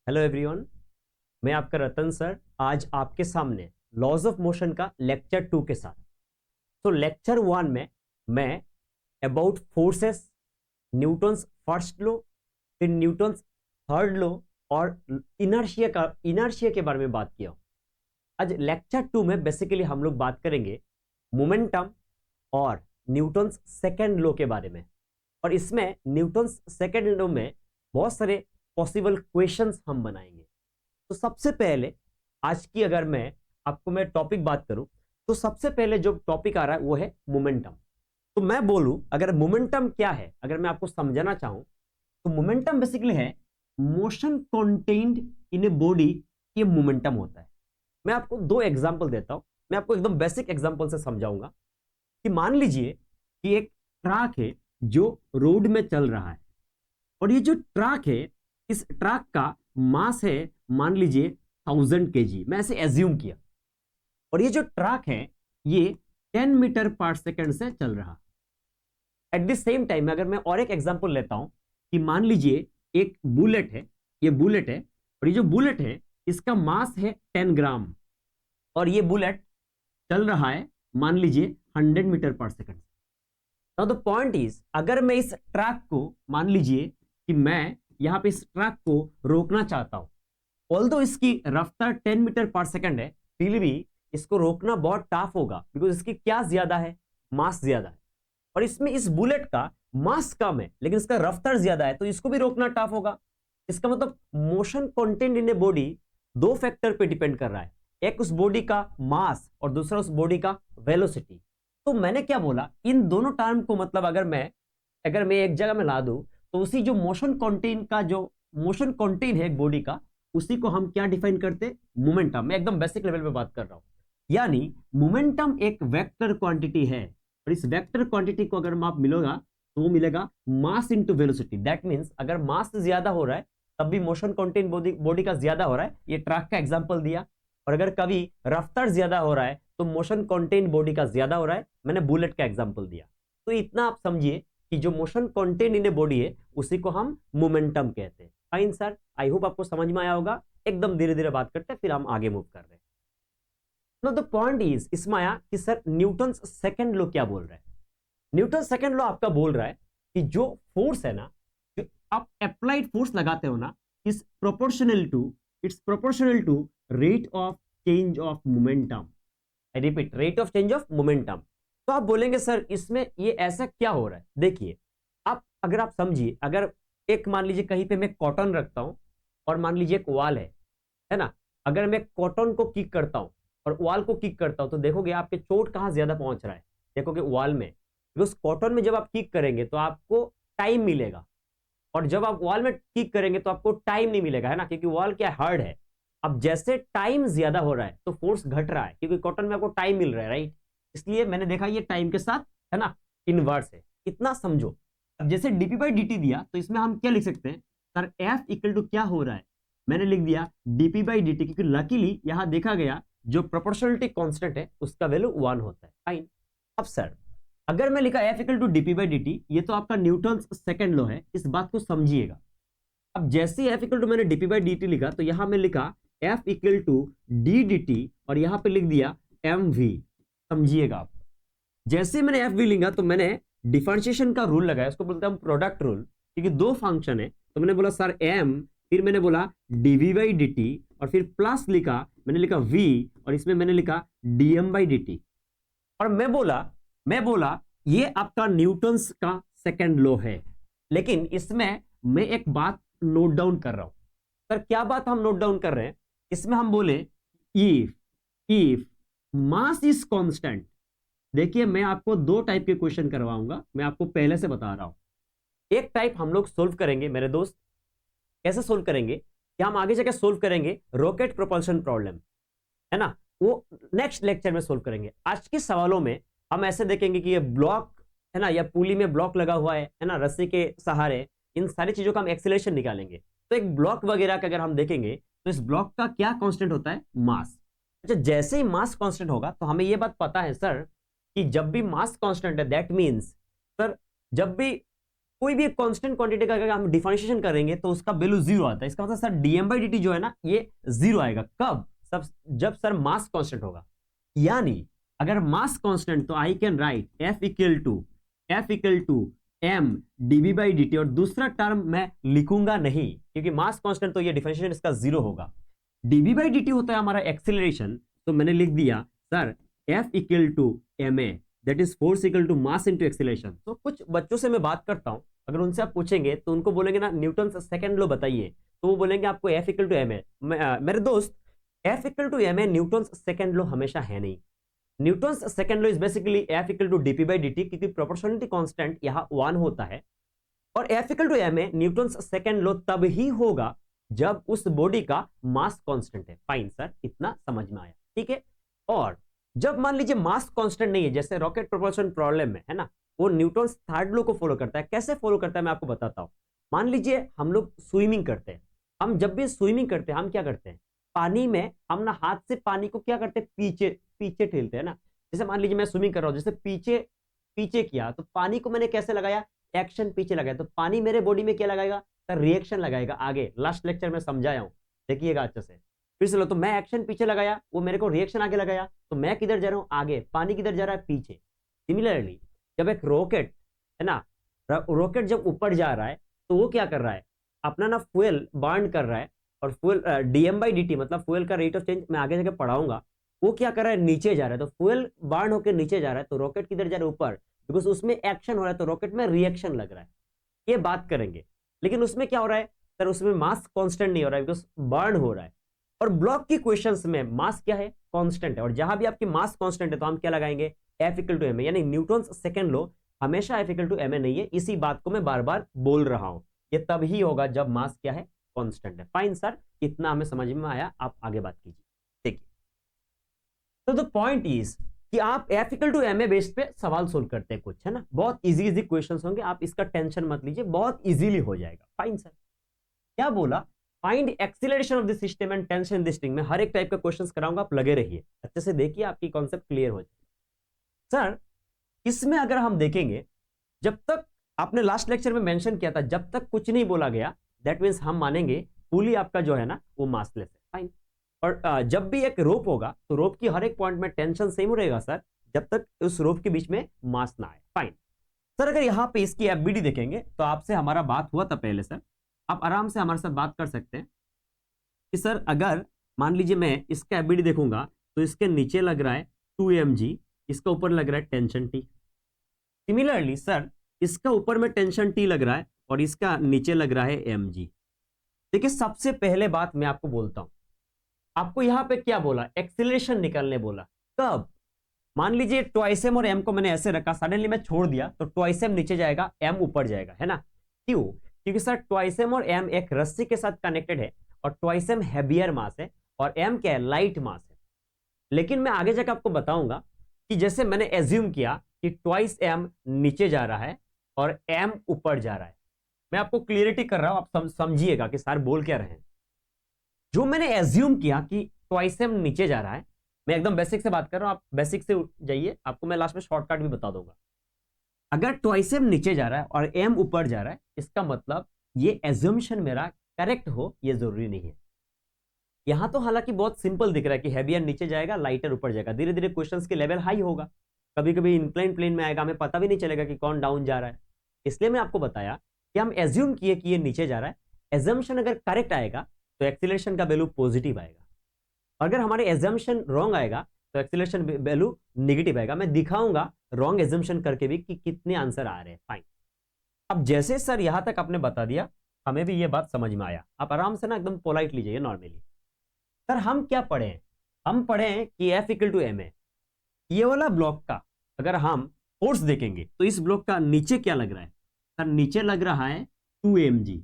Hello everyone, मैं आपका रतन sir आज आपके सामने लॉज ऑफ मोशन का लेक्चर 2 के साथ। तो लेक्चर 1 में मैं about forces, Newton's first law, फिर न्यूटन्स थर्ड लॉ और इनर्शिया के बारे में बात किया हूं। आज लेक्चर 2 में बेसिकली हम लोग बात करेंगे मोमेंटम और न्यूटन्स सेकेंड लॉ के बारे में। और इसमें न्यूटन्स सेकेंड लॉ में बहुत सारे पॉसिबल क्वेश्चंस हम बनाएंगे। तो सबसे पहले आज की अगर मैं टॉपिक बात करूं तो सबसे पहले जो टॉपिक आ रहा है वो है मोमेंटम। तो मैं बोलूं अगर मोमेंटम क्या है, अगर मैं आपको समझाना चाहूं तो मोमेंटम बेसिकली है motion contained in a body, ये मोमेंटम होता है। मैं आपको दो एग्जांपल देता हूं, मैं आपको एकदम बेसिक एग्जांपल से समझाऊंगा कि मान लीजिए कि एक ट्रक है जो रोड में चल रहा है और ये जो ट्रक है, इस ट्रक का मास है मान लीजिए 1000 kg, मैं ऐसे एज्यूम किया। और ये जो ट्रक है ये 10 मीटर पर सेकंड से चल रहा। एट द सेम टाइम अगर मैं और एक एग्जांपल लेता हूं कि मान लीजिए एक बुलेट है, ये बुलेट है और ये जो बुलेट है इसका मास है 10 ग्राम और ये बुलेट चल रहा है मान लीजिए 100 metre per second. Now the point is, अगर मैं इस ट्रक को मान लीजिए कि मैं यहां पे इस ट्रक को रोकना चाहता हूं, ऑल्दो इसकी रफ्तार 10 मीटर पर सेकंड है, फिर भी इसको रोकना बहुत टफ होगा बिकॉज इसकी क्या ज्यादा है, मास ज्यादा है। और इसमें इस बुलेट का मास कम है लेकिन इसका रफ्तार ज्यादा है, तो इसको भी रोकना टफ होगा। इसका मतलब motion content in a body दो फैक्टर पे डिपेंड कर रहा है, एक उस बॉडी का मास और दूसरा उस बॉडी का वेलोसिटी। तो मैंने क्या बोला, इन दोनों टर्म को मतलब अगर मैं एक जगह में ला दूं तो उसी जो मोशन कंटेन है एक बॉडी का, उसी को हम क्या डिफाइन करते, मोमेंटम। मैं एकदम बेसिक लेवल पे बात कर रहा हूं। यानी मोमेंटम एक वेक्टर क्वांटिटी है और इस वेक्टर क्वांटिटी को अगर आप मिलेगा तो वो मिलेगा mass into velocity. That means अगर मास ज्यादा हो रहा है तब भी मोशन कंटेन बॉडी का ज्यादा हो रहा है, ये ट्रक का एग्जांपल दिया। और अगर कभी रफ्तार ज्यादा हो रहा है तो मोशन कंटेन बॉडी का ज्यादा हो रहा है, मैंने बुलेट का एग्जांपल दिया। तो इतना आप समझिए कि जो motion contain in a body है उसी को हम मोमेंटम कहते हैं। फाइन सर, आई होप आपको समझ में आया होगा। एकदम धीरे धीरे बात करते हैं फिर हम आगे मूव कर रहे हैं। नो द पॉइंट इज, इसमें आया कि सर न्यूटन सेकंड लॉ क्या बोल रहा है। न्यूटन सेकंड लॉ आपका बोल रहा है कि जो फोर्स है ना, जो आप अप्लाइड फोर्स लगाते हो ना, it's proportional to rate of change of momentum. I repeat, rate of change of momentum. तो आप बोलेंगे सर इसमें ये ऐसा क्या हो रहा है। देखिए अगर आप समझिए, अगर एक मान लीजिए कहीं पे मैं कॉटन रखता हूं और मान लीजिए एक वॉल है ना, अगर मैं कॉटन को किक करता हूं और वॉल को किक करता हूं तो देखोगे आपके चोट कहां ज्यादा पहुंच रहा है, देखोगे वॉल में। बिकॉज कॉटन में जब आप किक करेंगे तो आपको टाइम मिलेगा और जब आप वॉल में किक करेंगे तो आपको टाइम नहीं मिलेगा, है ना, क्योंकि वॉल क्या हार्ड है। अब जैसे टाइम ज्यादा हो रहा है तो फोर्स घट रहा है क्योंकि कॉटन में आपको टाइम मिल रहा है, राइट। इसलिए मैंने देखा ये टाइम के साथ, है ना, इनवर्स है। इतना समझो। अब जैसे dp/dt दिया तो इसमें हम क्या लिख सकते हैं, सर F इक्वल टू क्या हो रहा है, मैंने लिख दिया dp/dt, क्योंकि लकीली यहां देखा गया जो प्रोपोर्शनलिटी कांस्टेंट है उसका वैल्यू 1 होता है। फाइन। अब सर अगर मैं लिखा F इक्वल टू dp/dt, ये तो आपका न्यूटन सेकंड लॉ है, इस बात को समझिएगा। अब जैसे F इक्वल टू मैंने dp/dt लिखा तो यहां मैं लिखा F इक्वल टू ddt और यहां पे लिख दिया mv। समझिएगा आप, जैसे मैंने एफ वी लिखा तो मैंने डिफरेंशिएशन का रूल लगाया, उसको बोलते हैं हम प्रोडक्ट रूल, क्योंकि दो फंक्शन है। तो मैंने बोला सर m, फिर मैंने बोला dv/dt और फिर प्लस लिखा, मैंने लिखा v और इसमें मैंने लिखा dm/dt। और मैं बोला ये आपका न्यूटन्स का सेकंड लॉ है। लेकिन इसमें मैं एक बात नोट डाउन कर रहा हूं। सर क्या बात हम नोट डाउन कर रहे हैं, इसमें हम बोले इफ मास इज कांस्टेंट। देखिए मैं आपको दो टाइप के क्वेश्चन करवाऊंगा, मैं आपको पहले से बता रहा हूं। एक टाइप हम लोग सोल्व करेंगे मेरे दोस्त, कैसे सोल्व करेंगे कि हम आगे जाकर सोल्व करेंगे रॉकेट प्रोपल्शन प्रॉब्लम, है ना, वो नेक्स्ट लेक्चर में सोल्व करेंगे। आज के सवालों में हम ऐसे देखेंगे कि ये ब्लॉक है ना, या पुली में ब्लॉक लगा हुआ है ना, रस्सी के सहारे, इन सारी चीजों का हम एक्सेलरेशन निकालेंगे। तो एक ब्लॉक वगैरह का अगर हम देखेंगे तो इस ब्लॉक का क्या कांस्टेंट होता है, मास। अच्छा, जैसे ही मास कांस्टेंट होगा तो हमें यह बात पता है सर कि जब भी मास कांस्टेंट है दैट मींस सर जब भी कोई भी एक कांस्टेंट क्वांटिटी का अगर हम डिफरेंशिएशन करेंगे तो उसका वैल्यू जीरो आता है। इसका मतलब सर dm/dt जो है ना ये जीरो आएगा। कब? सब जब सर मास कांस्टेंट होगा। यानी अगर मास कांस्टेंट तो I can write F equal to m dv/dt, और दूसरा टर्म मैं लिखूंगा नहीं क्योंकि मास कांस्टेंट तो ये डिफरेंशिएशन इसका जीरो होगा। dv/dt होता है हमारा एक्सीलरेशन, तो मैंने लिख दिया sir F equal to ma, that is force equal to mass into acceleration. तो कुछ बच्चों से मैं बात करता हूं, अगर उनसे आप पूछेंगे तो उनको बोलेंगे ना न्यूटन सेकंड लॉ बताइए, तो वो बोलेंगे आपको F इक्वल टू ma। मेरे दोस्त F equal to ma Newton second law हमेशा है नहीं। Newton second law is basically F equal to dp/dt, क्योंकि प्रोपोर्शनलिटी कांस्टेंट यहाँ 1 होता है। और F equal to ma Newton second law तब ही होगा जब उस बॉडी का मास कांस्टेंट है। फाइन सर, इतना समझ में आया, ठीक है। और जब मान लीजिए मास कांस्टेंट नहीं है, जैसे रॉकेट प्रोपल्शन प्रॉब्लम में है ना, वो न्यूटन थर्ड लॉ को फॉलो करता है। कैसे फॉलो करता है मैं आपको बताता हूं। मान लीजिए हम लोग स्विमिंग करते हैं, हम जब भी स्विमिंग करते हैं हम क्या करते हैं, पानी में हम ना हाथ से पानी को क्या करते हैं, पीछे पीछे ठेलते हैं ना। जैसे मान लीजिए मैं स्विमिंग कर रहा हूं, जैसे पीछे पीछे किया तो पानी को मैंने कैसे लगाया, एक्शन पीछे लगाया, तो पानी मेरे बॉडी में क्या लगाएगा सर, रिएक्शन लगाएगा आगे। लास्ट लेक्चर में समझाया हूं, देखिएगा अच्छे से। फिर से लो, तो मैं एक्शन पीछे लगाया, वो मेरे को रिएक्शन आगे लगाया, तो मैं किधर जा रहा हूं, आगे। पानी किधर जा रहा है, पीछे। सिमिलरली जब एक रॉकेट है ना, रॉकेट जब ऊपर जा रहा है तो वो क्या कर रहा है, अपना ना फ्यूल बर्न कर रहा है, और फ्यूल dm/dt मतलब फ्यूल का रेट ऑफ चेंज मैं आगे जाके पढ़ाऊंगा, वो क्या कर रहा है, नीचे जा रहा है। तो फ्यूल बर्न होकर नीचे जा रहा है, तो रॉकेट किधर जा रहा है, ऊपर, बिकॉज उसमें एक्शन हो रहा है, तो रॉकेट में रिएक्शन लग रहा है। ये बात करेंगे। लेकिन उसमें क्या हो रहा है सर, उसमें मास कांस्टेंट नहीं हो रहा है, बिकॉज बर्न हो रहा है। और ब्लॉक की क्वेश्चंस में मास क्या है, कांस्टेंट है, और जहां भी आपकी मास कांस्टेंट है तो हम क्या लगाएंगे, F इक्वल टू ma, यानी न्यूटन सेकंड लॉ हमेशा F इक्वल टू ma नहीं है। इसी बात को मैं बार बार बोल रहा हूं, ये तब ही होगा जब मास क्या है, कांस्टेंट है। फाइन सर, इतना हमें समझ में आया, आप आगे बात कीजिए। देखिए, तो द पॉइंट इज कि आप F equal to ma based पे सवाल सोल्व करते हैं कुछ, है ना। बहुत इजी क्वेश्चंस होंगे, आप इसका टेंशन मत लीजिए, बहुत इजीली हो जाएगा। फाइन सर, क्या बोला, find acceleration of the system and tension in the string में हर एक टाइप का क्वेश्चंस कराऊंगा, आप लगे रहिए, अच्छे से देखिए, आपकी कॉन्सेप्ट क्लियर हो जाए। सर इसमें अगर हम देखेंगे, जब तक आपने लास्ट लेक्चर में मेंशन किया था, जब तक कुछ नहीं बोला गया दैट मींस हम मानेंगे पुली आपका जो है ना वो मासलेस है। फाइन। और जब भी एक रोप होगा तो रोप की हर एक पॉइंट में टेंशन सेम रहेगा सर, जब तक उस रोप के बीच में मास ना आए। फाइन सर, अगर यहाँ पे इसकी एफबीडी देखेंगे तो आपसे हमारा बात हुआ था पहले सर, आप आराम से हमारे साथ बात कर सकते हैं कि सर अगर मान लीजिए मैं इसका एफबीडी देखूंगा तो इसके नीचे लग रहा है 2mg, इसका ऊपर लग रहा है टेंशन टी। सिमिलरली सर इसका ऊपर में टेंशन टी लग रहा है और इसका नीचे लग रहा है mg। देखिए सबसे पहले बात मैं आपको बोलता हूं, आपको यहां पे क्या बोला, एक्सीलरेशन निकालने बोला। कब? मान लीजिए ट्वाइस एम और एम को मैंने ऐसे रखा, सडनली मैं छोड़ दिया तो ट्वाइस एम नीचे जाएगा, एम ऊपर जाएगा, है ना। क्यों? क्योंकि सर ट्वाइस एम और एम एक रस्सी के साथ कनेक्टेड है, और ट्वाइस एम हैवियर मास है और एम क्या है, लाइट मास है। लेकिन मैं आगे जाकर आपको बताऊंगा कि जैसे मैंने एज्यूम किया कि ट्वाइस एम नीचे जा रहा है और एम ऊपर जा रहा है, मैं आपको क्लियरिटी कर रहा हूं, आप समझिएगा कि सर बोल क्या रहे हैं। जो मैंने एज्यूम किया कि ट्वाइस एम नीचे जा रहा है, मैं एकदम बेसिक से बात कर रहा हूं, आप बेसिक से जाइए, आपको मैं लास्ट में शॉर्टकट भी बता दूंगा। अगर ट्वाइस एम नीचे जा रहा है और एम ऊपर जा रहा है, इसका मतलब ये एज्यूम्शन मेरा करेक्ट हो, ये जरूरी नहीं है। यहां तो हालांकि बहुत सिंपल दिख रहा है कि हैवियर नीचे जाएगा, लाइटर ऊपर जाएगा, धीरे धीरे क्वेश्चंस के लेवल हाई होगा, कभी कभी इंक्लाइन प्लेन में आएगा, हमें पता भी नहीं चलेगा कि कौन डाउन जा रहा है। इसलिए मैं आपको बताया कि हम एज्यूम किए कि ये नीचे जा रहा है। एज्यूम्शन अगर करेक्ट आएगा तो एक्सीलरेशन का वैल्यू पॉजिटिव आएगा, अगर हमारे एजम्पशन रॉन्ग आएगा तो एक्सीलरेशन वैल्यू नेगेटिव आएगा। मैं दिखाऊंगा रॉन्ग एजम्पशन करके भी कि कितने आंसर आ रहे हैं। फाइन। अब जैसे सर यहां तक आपने बता दिया, हमें भी ये बात समझ में आया, आप आराम से ना एकदम पोलाइट लीजिए नॉर्मली। सर हम क्या पढ़े हैं, हम पढ़े हैं कि F इक्वल टू ma, ये वाला ब्लॉक का अगर हम फोर्स देखेंगे तो इस ब्लॉक का नीचे क्या लग रहा है सर, नीचे लग रहा है 2mg।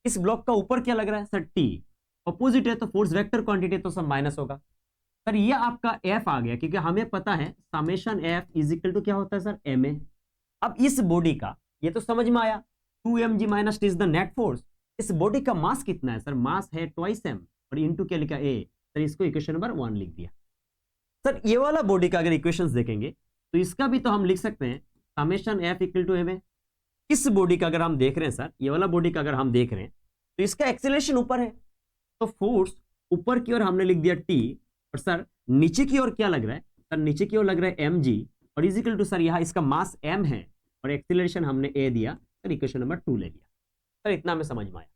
इस ब्लॉक का ऊपर क्या लग रहा है सर, T। अपोजिट है तो फोर्स वेक्टर क्वांटिटी तो सब माइनस होगा सर। ये आपका F आ गया, क्योंकि हमें पता है summation F is equal to क्या होता है सर, ma। अब इस बॉडी का ये तो समझ में आया, 2mg minus T is the net force. इस बॉडी का मास कितना है सर, मास है ट्वाइस m, और इनटू क्या लिखा a, सर इसको इक्वेशन नंबर 1 लिख दिया। सर ये वाला बॉडी का अगर इक्वेशंस देखेंगे तो इसका भी तो हम लिख सकते हैं summation F equal to ma। इस बॉडी का अगर हम देख रहे हैं सर, ये वाला बॉडी का अगर हम देख रहे हैं तो इसका एक्सेलरेशन ऊपर है, तो फोर्स ऊपर की ओर हमने लिख दिया टी, और सर नीचे की ओर क्या लग रहा है सर, नीचे की ओर लग रहा है एम जी, और इजिकल टू सर यहाँ इसका मास एम है और एक्सेलरेशन हमने ए दिया, सर इक्वेशन नंबर 2 ले लिया। सर इतना हमें समझ में आया।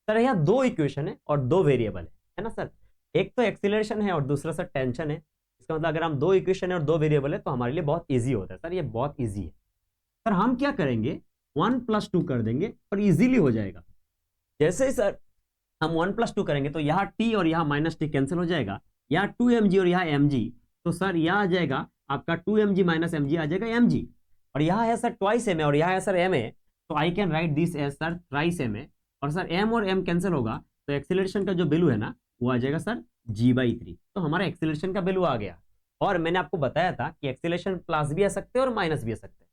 सर यहाँ दो इक्वेशन है और दो वेरिएबल है ना सर, एक तो एक्सेलरेशन है और दूसरा सर टेंशन है। इसका मतलब अगर हम दो इक्वेशन है और दो वेरिएबल है तो हमारे लिए बहुत ईजी होता है सर, ये बहुत ईजी है। सर हम क्या करेंगे 1+2 कर देंगे और इजीली हो जाएगा। जैसे ही सर हम 1+2 करेंगे तो यहाँ टी और यहाँ माइनस टी कैंसिल हो जाएगा, यहाँ 2mg और यहाँ mg, तो सर यहाँ आ जाएगा आपका 2mg माइनस mg आ जाएगा mg, और यहाँ है सर ट्वाइस m और यहाँ है सर ma, तो I can write this as sir thrice ma, और सर m और m कैंसिल होगा तो एक्सेलरेशन का जो वैल्यू है ना वो आ जाएगा सर g/3। तो हमारा एक्सेलरेशन का वैल्यू आ गया। और मैंने आपको बताया था कि एक्सेलरेशन प्लस भी आ सकते हैं और माइनस भी आ सकते हैं।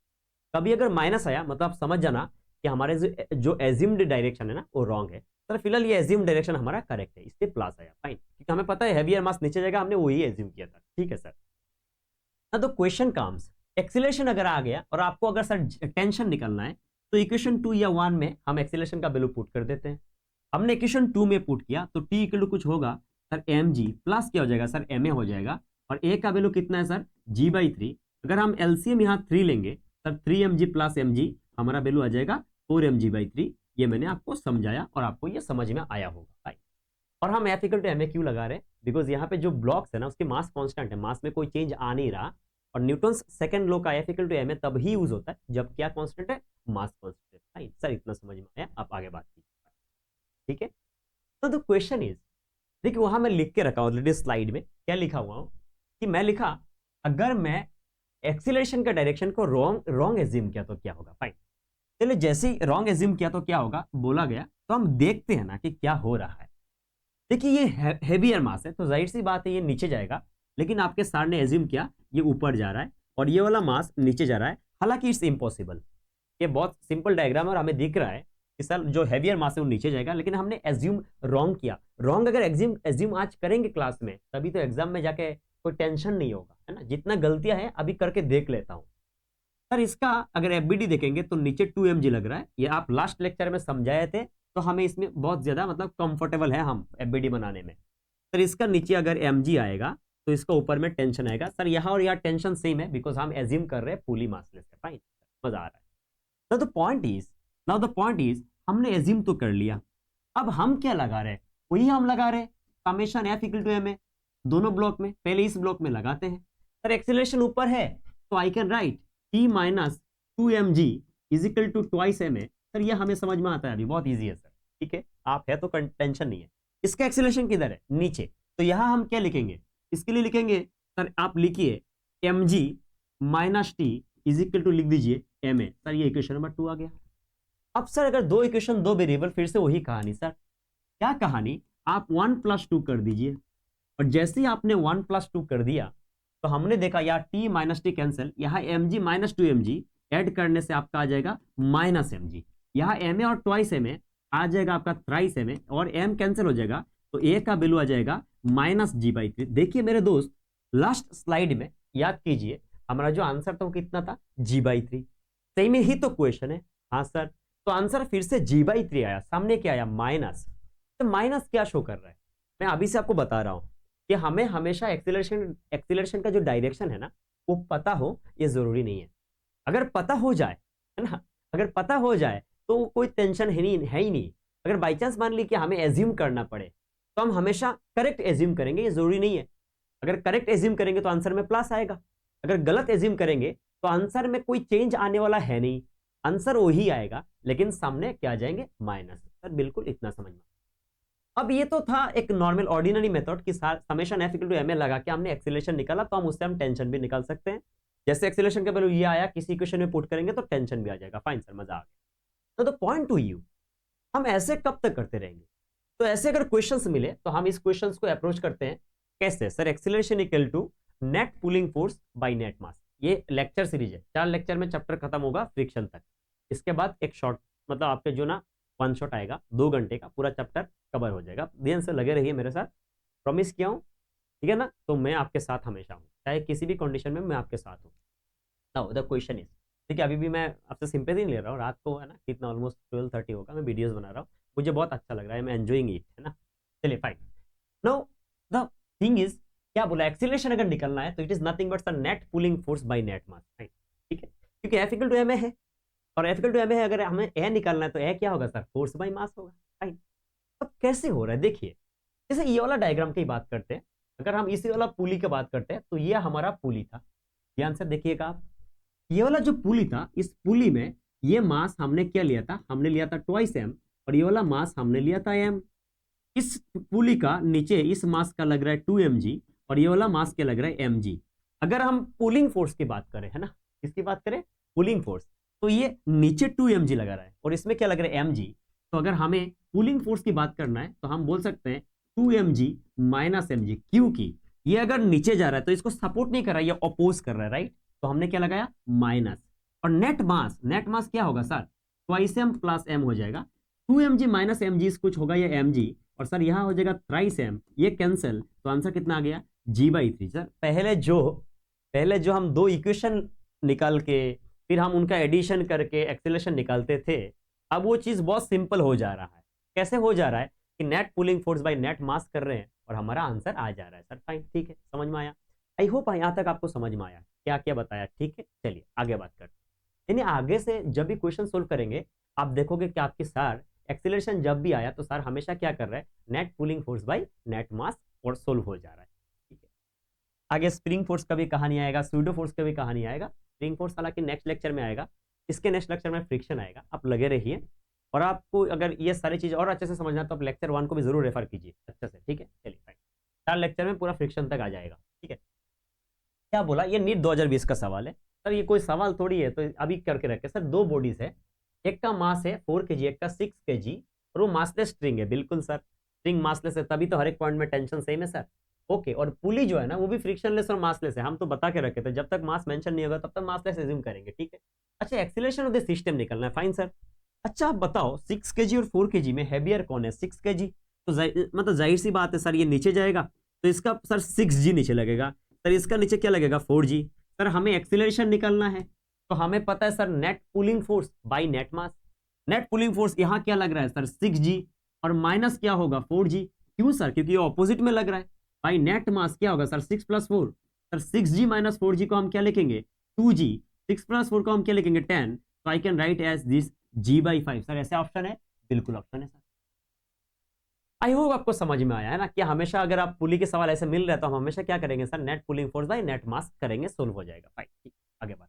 कभी अगर माइनस आया मतलब आप समझ जाना कि हमारे जो एज्यूम्ड डायरेक्शन है ना वो रॉन्ग है। सर फिलहाल ये एज्यूम डायरेक्शन हमारा करेक्ट है, इसलिए प्लस आया, फाइन, क्योंकि हमें पता है हेवियर मास नीचे जाएगा, हमने वही एज्यूम किया था। ठीक है सर। ना तो क्वेश्चन कम्स, एक्सीलरेशन अगर आ गया और आपको अगर सर टेंशन निकलना है तो इक्वेशन 2 या 1 में हम एक्सीलरेशन का वैल्यू पुट कर देते हैं। हमने इक्वेशन 2 में पुट किया तो टी इक्वल टू कुछ होगा सर mg प्लस क्या हो जाएगा सर ma हो जाएगा, और a का वैल्यू कितना है सर g/3। अगर हम एलसीएम यहाँ 3 लेंगे सर 3mg प्लस mg हमारा वैल्यू आ जाएगा 4mg/3। ये मैंने आपको समझाया और आपको ये समझ में आया होगा। और हम F इक्वल टू ma क्यों लगा रहे हैं, बिकॉज यहाँ पे जो ब्लॉक्स है ना उसके मास कांस्टेंट है, मास में कोई चेंज आ नहीं रहा, और न्यूटन्स सेकंड लॉ का F इक्वल टू ma तब ही यूज होता है जब क्या कांस्टेंट है, मास कांस्टेंट है। सर इतना समझ में आया, आप आगे बात कीजिए। ठीक है, तो द क्वेश्चन इज, देखिए वहां मैं लिख के रखा हूं ऑलरेडी स्लाइड में, क्या लिखा हुआ हूं कि मैं लिखा अगर मैं एक्सीलरेशन का डायरेक्शन को रॉन्ग एज्यूम किया तो क्या होगा। फाइन, चलिए जैसे ही रॉन्ग एज्यूम किया तो क्या होगा बोला गया, तो हम देखते हैं ना कि क्या हो रहा है। देखिए ये हेवियर मास है तो जाहिर सी बात है ये नीचे जाएगा, लेकिन आपके सर ने एज्यूम किया ये ऊपर जा रहा है और ये वाला मास नीचे जा रहा है। हालांकि इट्स इम्पॉसिबल, ये बहुत सिंपल डायग्राम है और हमें दिख रहा है कि सर जो हेवियर मास है वो नीचे जाएगा, लेकिन हमने एज्यूम रॉन्ग किया। रॉन्ग अगर एज्यूम आज करेंगे क्लास में तभी तो एग्जाम में जाके कोई टेंशन नहीं होगा, है ना। जितना गलतियां हैं अभी करके देख लेता हूं। सर इसका अगर एफबीडी देखेंगे तो नीचे 2mg लग रहा है, ये आप लास्ट लेक्चर में समझाए थे, तो हमें इसमें बहुत ज्यादा मतलब कंफर्टेबल है हम एफबीडी बनाने में। सर इसका नीचे अगर mg आएगा तो इसका ऊपर में टेंशन आएगा। सर यहाँ और यहाँ टेंशन सेम है बिकॉज हम एज्यूम कर रहे हैं पुली मासलेस है। फाइन, मजा आ रहा है। नाउ द पॉइंट इज हमने एज्यूम तो कर लिया, अब हम क्या लगा रहे हैं, वही हम लगा रहे हैं summation F equal to ma दोनों ब्लॉक में। पहले इस ब्लॉक में लगाते हैं। सर एक्सीलरेशन ऊपर है तो I can write t minus 2mg is equal to twice ma। Sir ये हमें समझ में आता है, अभी बहुत ईजी है सर। ठीक है, आप है तो टेंशन नहीं है। इसका एक्सीलरेशन किधर है, नीचे, तो यहां हम क्या लिखेंगे, इसके लिए लिखेंगे सर आप लिखिए mg minus T is equal to लिख दीजिए ma। सर ये इक्वेशन नंबर 2 आ गया। अब सर अगर दो इक्वेशन दो वेरिएबल, फिर से वही कहानी सर, क्या कहानी, आप 1+2 कर दीजिए, और जैसे ही आपने 1+2 कर दिया तो हमने देखा यहाँ t माइनस टी कैंसिल, यहाँ mg माइनस 2mg ऐड करने से आपका आ जाएगा माइनस mg, यहाँ ma और ट्वाइस ma आ जाएगा आपका थ्राइस ma, और m कैंसिल हो जाएगा तो a का वैल्यू आ जाएगा माइनस g/3। देखिए मेरे दोस्त लास्ट स्लाइड में याद कीजिए हमारा जो आंसर था वो कितना था, g/3। सही में ही तो क्वेश्चन है। हाँ सर, तो आंसर फिर से g/3 आया, सामने क्या आया माइनस। तो माइनस क्या शो कर रहा है, मैं अभी से आपको बता रहा हूं कि हमें हमेशा एक्सीलरेशन का जो डायरेक्शन है ना वो पता हो, ये जरूरी नहीं है। अगर पता हो जाए, है ना, अगर पता हो जाए तो कोई टेंशन है ही नहीं। अगर बाई चांस मान ली कि हमें एज्यूम करना पड़े तो हम हमेशा करेक्ट एज्यूम करेंगे, ये जरूरी नहीं है। अगर करेक्ट एज्यूम करेंगे तो आंसर में प्लस आएगा, अगर गलत एज्यूम करेंगे तो आंसर में कोई चेंज आने वाला है नहीं, आंसर वही आएगा, लेकिन सामने क्या आ जाएंगे माइनस। सर बिल्कुल इतना समझ में। अब ये तो था एक नॉर्मल ऑर्डिनरी मेथड कि summation F equal to ma लगा के हमने एक्सीलरेशन निकाला, तो हम उससे हम टेंशन भी निकाल सकते हैं। जैसे एक्सीलरेशन का वैल्यू ये आया, किसी इक्वेशन में पुट करेंगे तो टेंशन भी आ जाएगा। फाइन सर, मजा आ गया। तो द पॉइंट टू यू, हम ऐसे कब तक करते रहेंगे, तो ऐसे अगर क्वेश्चंस मिले तो हम इस क्वेश्चंस को अप्रोच करते हैं कैसे, sir acceleration equal to net pulling force by net mass. ये लेक्चर सीरीज है, 4 लेक्चर में चैप्टर खत्म होगा फ्रिक्शन तक। इसके बाद एक शॉर्ट मतलब आपके जो ना 1 शॉट आएगा, 2 घंटे का पूरा चैप्टर कवर हो जाएगा। ध्यान से लगे रहिए मेरे साथ, प्रॉमिस किया हूँ, ठीक है ना। तो मैं आपके साथ हमेशा हूँ, चाहे किसी भी कंडीशन में मैं आपके साथ हूँ। नाउ द क्वेश्चन इज, देखिए अभी भी मैं आपसे सिंपैथी नहीं ले रहा हूँ, रात को है ना कितना ऑलमोस्ट 12:30 होगा, मैं वीडियोस बना रहा हूँ, मुझे बहुत अच्छा लग रहा है, मैं एंजॉइंग इट, है ना। चलिए fine. Now the thing is, क्या बोला, एक्सीलरेशन अगर निकलना है तो it is nothing but the net pulling force by net mass, fine, ठीक है, क्योंकि एफ इक्वल टू एम है, और एफ इक्वल टू एम है, अगर हमें ए निकालना है तो ए क्या होगा सर, फोर्स बाय मास होगा, फाइन। अब कैसे हो रहा है देखिए, जैसे ये वाला डायग्राम की बात करते हैं, अगर हम इसी वाला पुली की बात करते हैं तो ये हमारा पुली था, ध्यान से देखिएगा आप, ये वाला जो पुली था, इस पुली में ये मास हमने क्या लिया था, हमने लिया था ट्वाइस एम, और ये वाला मास हमने लिया था एम। इस पुली का नीचे इस मास का लग रहा है 2 mg, और ये वाला मास क्या लग रहा है mg। अगर हम पुलिंग फोर्स की बात करें, है ना, किसकी बात करें, पुलिंग फोर्स, तो ये नीचे 2 mg लगा रहा है और इसमें क्या लग रहा है mg। तो अगर हमें पुलिंग फोर्स की बात करना है तो हम बोल सकते हैं 2 mg माइनस mg, क्योंकि ये अगर नीचे जा रहा है तो इसको सपोर्ट नहीं कर रहा है, ये अपोज कर रहा है, राइट। तो हमने क्या लगाया, माइनस। और नेट मास क्या होगा sir, twice M plus M हो जाएगा, 2 mg माइनस mg कुछ होगा ये mg, और सर यहाँ हो जाएगा थ्राइस एम, ये कैंसिल, तो आंसर कितना आ गया, g/3। सर पहले जो हम दो इक्वेशन निकाल के फिर हम उनका एडिशन करके एक्सेलरेशन निकालते थे, अब वो चीज बहुत सिंपल हो जा रहा है। कैसे हो जा रहा है कि net pulling force by net mass कर रहे हैं और हमारा आंसर आ जा रहा है। सर फाइन, ठीक है, समझ में आया, आई होप यहाँ तक आपको समझ में आया क्या क्या बताया, ठीक है। चलिए आगे बात करते हैं, यानी आगे से जब भी क्वेश्चन सोल्व करेंगे आप देखोगे कि आपके सर एक्सीलरेशन जब भी आया तो सर हमेशा क्या कर रहा है, net pulling force by net mass, और सोल्व हो जा रहा है, ठीक है। आगे स्प्रिंग फोर्स का भी कहानी आएगा, स्यूडो फोर्स का भी कहानी आएगा। स्प्रिंग फोर्स हालांकि नेक्स्ट लेक्चर में आएगा, इसके नेक्स्ट लेक्चर में फ्रिक्शन आएगा, आप लगे रहिए। और आपको अगर ये सारी चीज और अच्छे से समझना है तो आप लेक्चर 1 को भी जरूर रेफर कीजिए अच्छे से, ठीक है। चलिए फाइन, 4 लेक्चर में पूरा फ्रिक्शन तक आ जाएगा, ठीक है। क्या बोला, ये नीट 2020 का सवाल है सर, ये कोई सवाल थोड़ी है, तो अभी करके रखे सर। दो बॉडीज है, एक का मास है 4 kg, एक का 6 kg, और वो मासलेस स्ट्रिंग है, बिल्कुल सर, स्ट्रिंग मासलेस है, तभी तो हर एक पॉइंट में टेंशन सेम है सर, ओके। और पुली जो है ना वो भी फ्रिक्शनलेस और मासलेस है, हम तो बता के रखे थे, जब तक मास मेंशन नहीं होगा तब तक मासलेस एज्यूम करेंगे, ठीक है। अच्छा, एक्सीलरेशन ऑफ द सिस्टम निकलना है, फाइन सर। अच्छा आप बताओ 6 kg और 4 kg में हैवियर कौन है, 6 kg, तो मतलब जाहिर सी बात है सर, ये नीचे जाएगा तो इसका सर 6g नीचे लगेगा, सर इसका नीचे क्या लगेगा 4g। सर हमें एक्सीलरेशन निकालना है तो हमें पता है sir net pulling force by net mass, net pulling force यहाँ क्या लग रहा है सर 6g, और माइनस क्या होगा 4g, क्यों सर, क्योंकि ये ऑपोजिट में लग रहा है। बाय नेट मास क्या होगा sir 6 + 4, sir 6g minus 4g को हम क्या लिखेंगे 2g, 6 + 4 को हम क्या लिखेंगे 10, तो I can write as this g/5। Sir ऐसे ऑप्शन है, बिल्कुल ऑप्शन है सर। आई होप आपको समझ में आया है ना, कि हमेशा अगर आप पुली के सवाल ऐसे मिल रहे हैं तो हम हमेशा क्या करेंगे sir, net pulling force by net mass करेंगे, सोल्व हो जाएगा, फाइन, ठीक। आगे बात,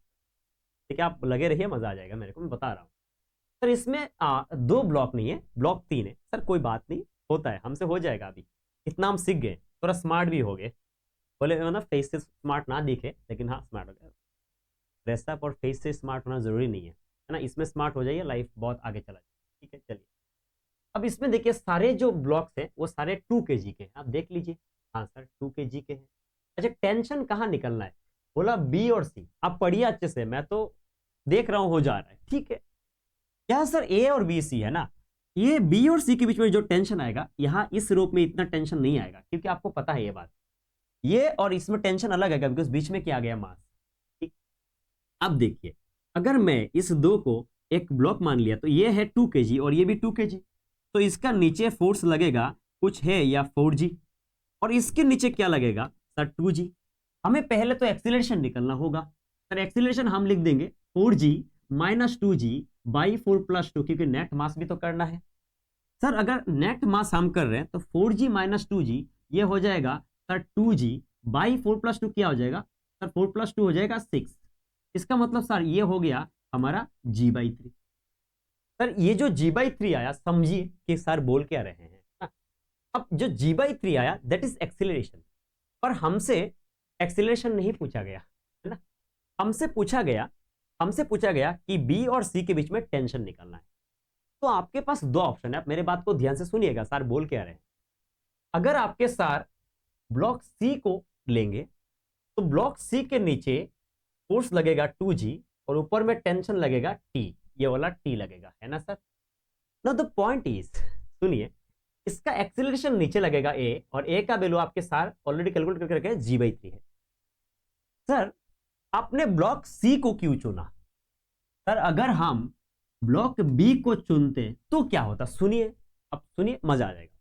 ठीक है, आप लगे रहिए, मजा आ जाएगा मेरे को, मैं बता रहा हूँ सर। इसमें 2 ब्लॉक नहीं है, ब्लॉक 3 है सर, कोई बात नहीं, होता है, हमसे हो जाएगा। अभी इतना हम सीख गए, थोड़ा स्मार्ट भी हो गए, बोले ना फेस से स्मार्ट ना दिखे, लेकिन हाँ स्मार्ट हो गया। ड्रेसअप और फेस से स्मार्ट होना जरूरी नहीं है ना, इसमें स्मार्ट हो जाइए, लाइफ बहुत आगे चला जाए, ठीक है। चलिए अब इसमें देखिए सारे जो ब्लॉक्स हैं वो सारे 2 kg के हैं, आप देख लीजिए, हाँ सर 2 kg के हैं। अच्छा टेंशन कहाँ निकलना है, बोला बी और सी, आप पढ़िए अच्छे से, मैं तो देख रहा हूं हो जा रहा है, ठीक है। क्या सर ए और बी सी है ना, ये बी और सी के बीच में जो टेंशन आएगा, यहाँ इस रूप में इतना टेंशन नहीं आएगा, क्योंकि आपको पता है ये बात, ये और इसमें टेंशन अलग आएगा, बिकॉज बीच में क्या आ गया मास, ठीक। अब देखिए अगर मैं इस दो को एक ब्लॉक मान लिया तो ये है 2 kg और ये भी 2 kg, तो इसका नीचे फोर्स लगेगा कुछ है या 4g, और इसके नीचे क्या लगेगा सर 2g। हमें पहले तो एक्सीलरेशन निकलना होगा, सर एक्सीलरेशन हम लिख देंगे 4g माइनस 2g बाई 4 + 2, क्योंकि नेट मास भी तो करना है। सर अगर नेट मास हम कर रहे हैं तो 4g माइनस 2g ये हो जाएगा सर 2g बाई 4 + 2 क्या हो जाएगा सर 4 + 2 हो जाएगा 6, इसका मतलब सर ये हो गया हमारा g/3। सर ये जो g/3 आया, समझिए कि सर बोल क्या रहे हैं ना? अब जो g/3 आया दैट इज एक्सीलरेशन, पर हमसे एक्सीलरेशन नहीं पूछा गया, है ना। हमसे पूछा गया कि बी और सी के बीच में टेंशन निकालना है। तो आपके पास 2 ऑप्शन है, आप मेरे बात को ध्यान से सुनिएगा, सर बोल क्या रहे हैं। अगर आपके सर ब्लॉक सी को लेंगे तो ब्लॉक सी के नीचे फोर्स लगेगा 2g और ऊपर में टेंशन लगेगा t, ये वाला t लगेगा, है ना sir. Now the point is, सुनिए, इसका एक्सीलरेशन नीचे लगेगा a, और a का वैल्यू आपके साथ ऑलरेडी कैलकुलेट करके रखे g/3 है। सर आपने ब्लॉक सी को क्यों चुना, सर अगर हम ब्लॉक बी को चुनते तो क्या होता, सुनिए, अब सुनिए, मजा आ जाएगा।